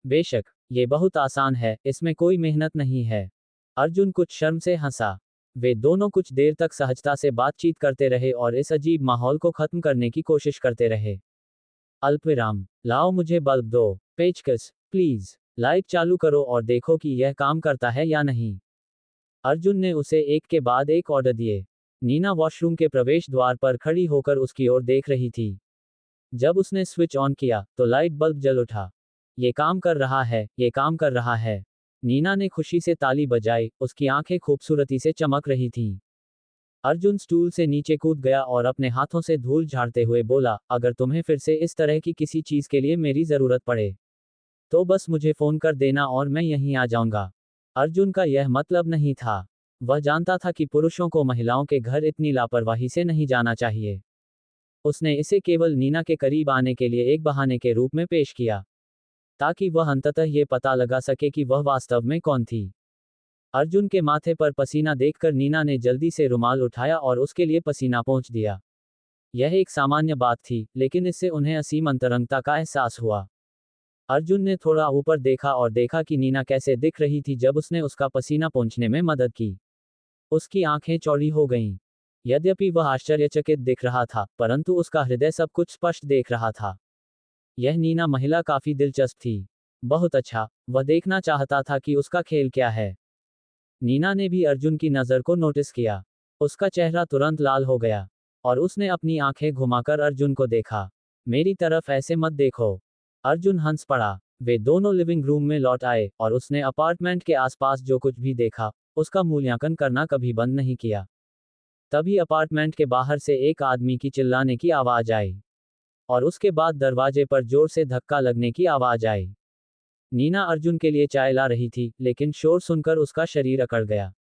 बेशक, ये बहुत आसान है, इसमें कोई मेहनत नहीं है। अर्जुन कुछ शर्म से हंसा। वे दोनों कुछ देर तक सहजता से बातचीत करते रहे और इस अजीब माहौल को खत्म करने की कोशिश करते रहे। अल्पविराम। लाओ मुझे बल्ब दो। पेचकस। प्लीज। लाइट चालू करो और देखो कि यह काम करता है या नहीं। अर्जुन ने उसे एक के बाद एक ऑर्डर दिए। नीना वॉशरूम के प्रवेश द्वार पर खड़ी होकर उसकी ओर देख रही थी। जब उसने स्विच ऑन किया तो लाइट बल्ब जल उठा। ये काम कर रहा है, ये काम कर रहा है। नीना ने खुशी से ताली बजाई, उसकी आंखें खूबसूरती से चमक रही थीं। अर्जुन स्टूल से नीचे कूद गया और अपने हाथों से धूल झाड़ते हुए बोला, अगर तुम्हें फिर से इस तरह की किसी चीज के लिए मेरी जरूरत पड़े तो बस मुझे फोन कर देना और मैं यहीं आ जाऊंगा। अर्जुन का यह मतलब नहीं था। वह जानता था कि पुरुषों को महिलाओं के घर इतनी लापरवाही से नहीं जाना चाहिए। उसने इसे केवल नीना के करीब आने के लिए एक बहाने के रूप में पेश किया, ताकि वह अंततः ये पता लगा सके कि वह वास्तव में कौन थी। अर्जुन के माथे पर पसीना देखकर नीना ने जल्दी से रुमाल उठाया और उसके लिए पसीना पोंछ दिया। यह एक सामान्य बात थी, लेकिन इससे उन्हें असीम अंतरंगता का एहसास हुआ। अर्जुन ने थोड़ा ऊपर देखा और देखा कि नीना कैसे दिख रही थी जब उसने उसका पसीना पोंछने में मदद की। उसकी आंखें चौड़ी हो गईं। यद्यपि वह आश्चर्यचकित दिख रहा था, परंतु उसका हृदय सब कुछ स्पष्ट देख रहा था। यह नीना महिला काफी दिलचस्प थी। बहुत अच्छा, वह देखना चाहता था कि उसका खेल क्या है। नीना ने भी अर्जुन की नज़र को नोटिस किया। उसका चेहरा तुरंत लाल हो गया और उसने अपनी आंखें घुमाकर अर्जुन को देखा। मेरी तरफ ऐसे मत देखो। अर्जुन हंस पड़ा। वे दोनों लिविंग रूम में लौट आए और उसने अपार्टमेंट के आसपास जो कुछ भी देखा, उसका मूल्यांकन करना कभी बंद नहीं किया। तभी अपार्टमेंट के बाहर से एक आदमी की चिल्लाने की आवाज आई और उसके बाद दरवाजे पर जोर से धक्का लगने की आवाज आई। नीना अर्जुन के लिए चाय ला रही थी, लेकिन शोर सुनकर उसका शरीर अकड़ गया।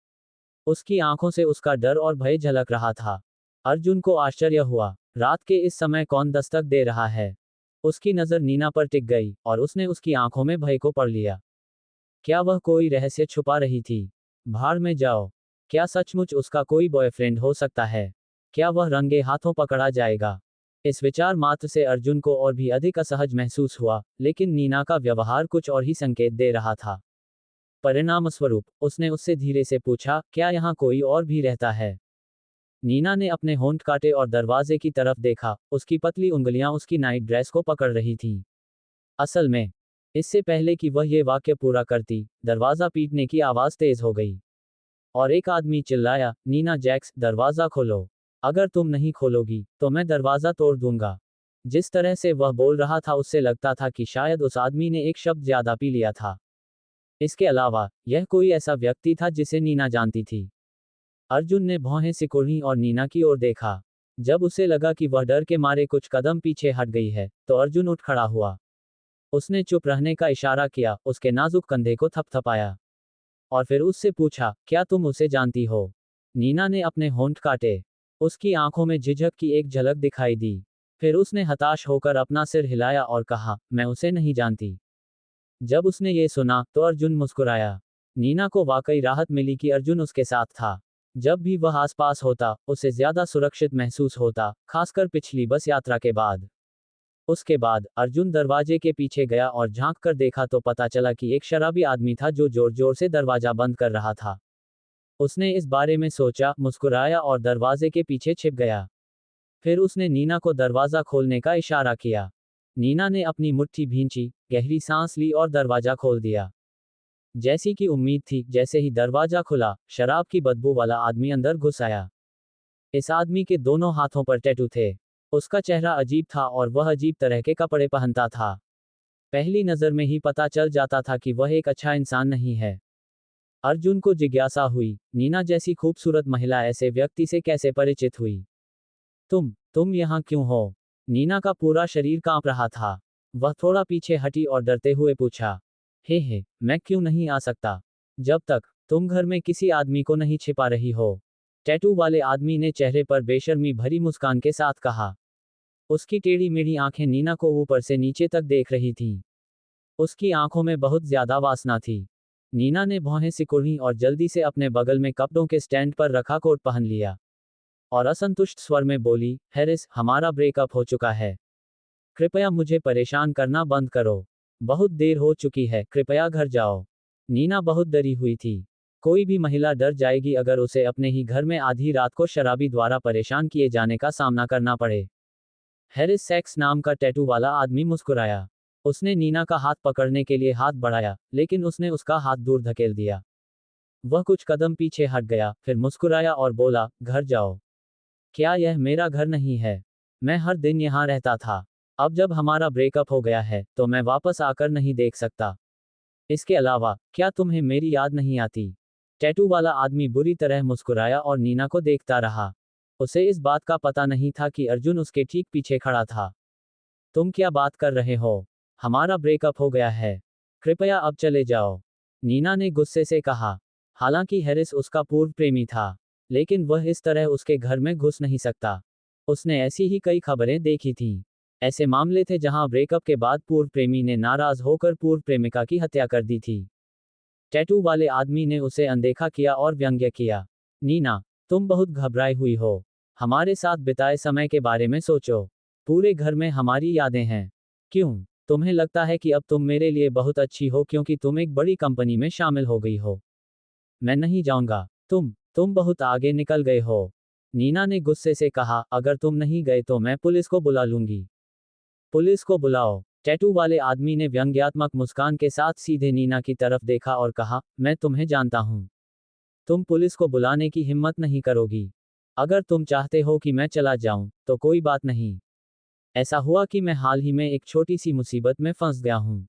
उसकी आंखों से उसका डर और भय झलक रहा था। अर्जुन को आश्चर्य हुआ, रात के इस समय कौन दस्तक दे रहा है? उसकी नज़र नीना पर टिक गई और उसने उसकी आंखों में भय को पढ़ लिया। क्या वह कोई रहस्य छुपा रही थी? भाड़ में जाओ। क्या सचमुच उसका कोई बॉयफ्रेंड हो सकता है? क्या वह रंगे हाथों पकड़ा जाएगा? इस विचार मात्र से अर्जुन को और भी अधिक असहज महसूस हुआ, लेकिन नीना का व्यवहार कुछ और ही संकेत दे रहा था। परिणामस्वरूप, उसने उससे धीरे से पूछा, क्या यहाँ कोई और भी रहता है? नीना ने अपने होंठ काटे और दरवाजे की तरफ देखा, उसकी पतली उंगलियां उसकी नाइट ड्रेस को पकड़ रही थीं। असल में, इससे पहले कि वह ये वाक्य पूरा करती, दरवाजा पीटने की आवाज तेज हो गई और एक आदमी चिल्लाया, नीना जैक्स, दरवाजा खोलो। अगर तुम नहीं खोलोगी, तो मैं दरवाजा तोड़ दूंगा। जिस तरह से वह बोल रहा था उससे लगता था कि शायद उस आदमी ने एक शब्द ज्यादा पी लिया था। इसके अलावा, यह कोई ऐसा व्यक्ति था जिसे नीना जानती थी। अर्जुन ने भौहें सिकुड़ी और नीना की ओर देखा। जब उसे लगा कि वह डर के मारे कुछ कदम पीछे हट गई है, तो अर्जुन उठ खड़ा हुआ। उसने चुप रहने का इशारा किया, उसके नाजुक कंधे को थपथपाया और फिर उससे पूछा, क्या तुम उसे जानती हो? नीना ने अपने होंठ काटे। उसकी आंखों में झिझक की एक झलक दिखाई दी। फिर उसने हताश होकर अपना सिर हिलाया और कहा, मैं उसे नहीं जानती। जब उसने ये सुना, तो अर्जुन मुस्कुराया। नीना को वाकई राहत मिली कि अर्जुन उसके साथ था। जब भी वह आसपास होता, उसे ज्यादा सुरक्षित महसूस होता, खासकर पिछली बस यात्रा के बाद। उसके बाद, अर्जुन दरवाजे के पीछे गया और झांक कर देखा तो पता चला कि एक शराबी आदमी था जो जोर जोर से दरवाजा बंद कर रहा था। उसने इस बारे में सोचा, मुस्कुराया और दरवाजे के पीछे छिप गया। फिर उसने नीना को दरवाजा खोलने का इशारा किया। नीना ने अपनी मुट्ठी भींची, गहरी सांस ली और दरवाजा खोल दिया। जैसी कि उम्मीद थी, जैसे ही दरवाजा खुला, शराब की बदबू वाला आदमी अंदर घुस आया। इस आदमी के दोनों हाथों पर टैटू थे। उसका चेहरा अजीब था और वह अजीब तरह के कपड़े पहनता था। पहली नजर में ही पता चल जाता था कि वह एक अच्छा इंसान नहीं है। अर्जुन को जिज्ञासा हुई, नीना जैसी खूबसूरत महिला ऐसे व्यक्ति से कैसे परिचित हुई? तुम यहाँ क्यों हो? नीना का पूरा शरीर कांप रहा था। वह थोड़ा पीछे हटी और डरते हुए पूछा, हे, मैं क्यों नहीं आ सकता? जब तक तुम घर में किसी आदमी को नहीं छिपा रही हो। टैटू वाले आदमी ने चेहरे पर बेशर्मी भरी मुस्कान के साथ कहा। उसकी टेढ़ी मेढ़ी आंखें नीना को ऊपर से नीचे तक देख रही थीं। उसकी आंखों में बहुत ज्यादा वासना थी। नीना ने भौहें सिकुड़ी और जल्दी से अपने बगल में कपड़ों के स्टैंड पर रखा कोट पहन लिया। और असंतुष्ट स्वर में बोली, हैरिस, हमारा ब्रेकअप हो चुका है। कृपया मुझे परेशान करना बंद करो। बहुत देर हो चुकी है, कृपया घर जाओ। नीना बहुत डरी हुई थी। कोई भी महिला डर जाएगी अगर उसे अपने ही घर में आधी रात को शराबी द्वारा परेशान किए जाने का सामना करना पड़े। हैरिस सेक्स नाम का टैटू वाला आदमी मुस्कुराया। उसने नीना का हाथ पकड़ने के लिए हाथ बढ़ाया, लेकिन उसने उसका हाथ दूर धकेल दिया। वह कुछ कदम पीछे हट गया, फिर मुस्कुराया और बोला, घर जाओ। क्या यह मेरा घर नहीं है? मैं हर दिन यहाँ रहता था। अब जब हमारा ब्रेकअप हो गया है, तो मैं वापस आकर नहीं देख सकता। इसके अलावा, क्या तुम्हें मेरी याद नहीं आती? टैटू वाला आदमी बुरी तरह मुस्कुराया और नीना को देखता रहा। उसे इस बात का पता नहीं था कि अर्जुन उसके ठीक पीछे खड़ा था। तुम क्या बात कर रहे हो? हमारा ब्रेकअप हो गया है। कृपया अब चले जाओ। नीना ने गुस्से से कहा। हालांकि हैरिस उसका पूर्व प्रेमी था, लेकिन वह इस तरह उसके घर में घुस नहीं सकता। उसने ऐसी ही कई खबरें देखी थीं। ऐसे मामले थे जहां ब्रेकअप के बाद पूर्व प्रेमी ने नाराज होकर पूर्व प्रेमिका की हत्या कर दी थी। टैटू वाले आदमी ने उसे अनदेखा किया और व्यंग्य किया। नीना, तुम बहुत घबराई हुई हो। हमारे साथ बिताए समय के बारे में सोचो। पूरे घर में हमारी यादें हैं। क्यों? तुम्हें लगता है कि अब तुम मेरे लिए बहुत अच्छी हो क्योंकि तुम एक बड़ी कंपनी में शामिल हो गई हो। मैं नहीं जाऊंगा। तुम बहुत आगे निकल गए हो। नीना ने गुस्से से कहा, अगर तुम नहीं गए तो मैं पुलिस को बुला लूंगी। पुलिस को बुलाओ। टैटू वाले आदमी ने व्यंग्यात्मक मुस्कान के साथ सीधे नीना की तरफ देखा और कहा, मैं तुम्हें जानता हूं। तुम पुलिस को बुलाने की हिम्मत नहीं करोगी। अगर तुम चाहते हो कि मैं चला जाऊं, तो कोई बात नहीं। ऐसा हुआ कि मैं हाल ही में एक छोटी सी मुसीबत में फंस गया हूं।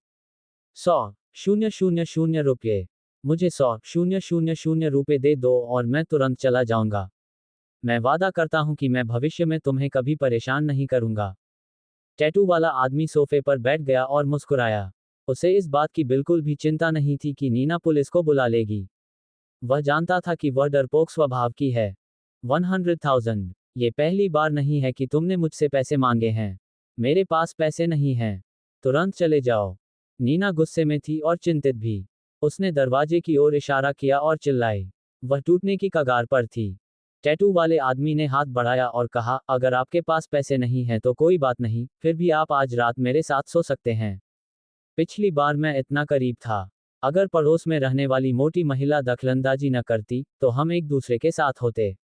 100,000 रुपये। मुझे 100,000 रुपये दे दो और मैं तुरंत चला जाऊंगा। मैं वादा करता हूं कि मैं भविष्य में तुम्हें कभी परेशान नहीं करूंगा। टैटू वाला आदमी सोफे पर बैठ गया और मुस्कुराया। उसे इस बात की बिल्कुल भी चिंता नहीं थी कि नीना पुलिस को बुला लेगी। वह जानता था कि वह डरपोक स्वभाव की है। 100,000। ये पहली बार नहीं है कि तुमने मुझसे पैसे मांगे हैं। मेरे पास पैसे नहीं हैं। तुरंत चले जाओ। नीना गुस्से में थी और चिंतित भी। उसने दरवाजे की ओर इशारा किया और चिल्लाई। वह टूटने की कगार पर थी। टैटू वाले आदमी ने हाथ बढ़ाया और कहा, अगर आपके पास पैसे नहीं हैं तो कोई बात नहीं, फिर भी आप आज रात मेरे साथ सो सकते हैं। पिछली बार मैं इतना करीब था। अगर पड़ोस में रहने वाली मोटी महिला दखलंदाजी न करती, तो हम एक दूसरे के साथ होते।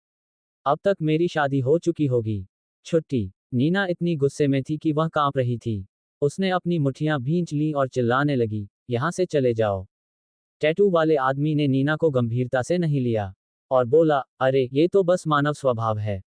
अब तक मेरी शादी हो चुकी होगी। छुट्टी। नीना इतनी गुस्से में थी कि वह कांप रही थी। उसने अपनी मुट्ठियां भींच लीं और चिल्लाने लगी, यहां से चले जाओ। टैटू वाले आदमी ने नीना को गंभीरता से नहीं लिया और बोला, अरे ये तो बस मानव स्वभाव है।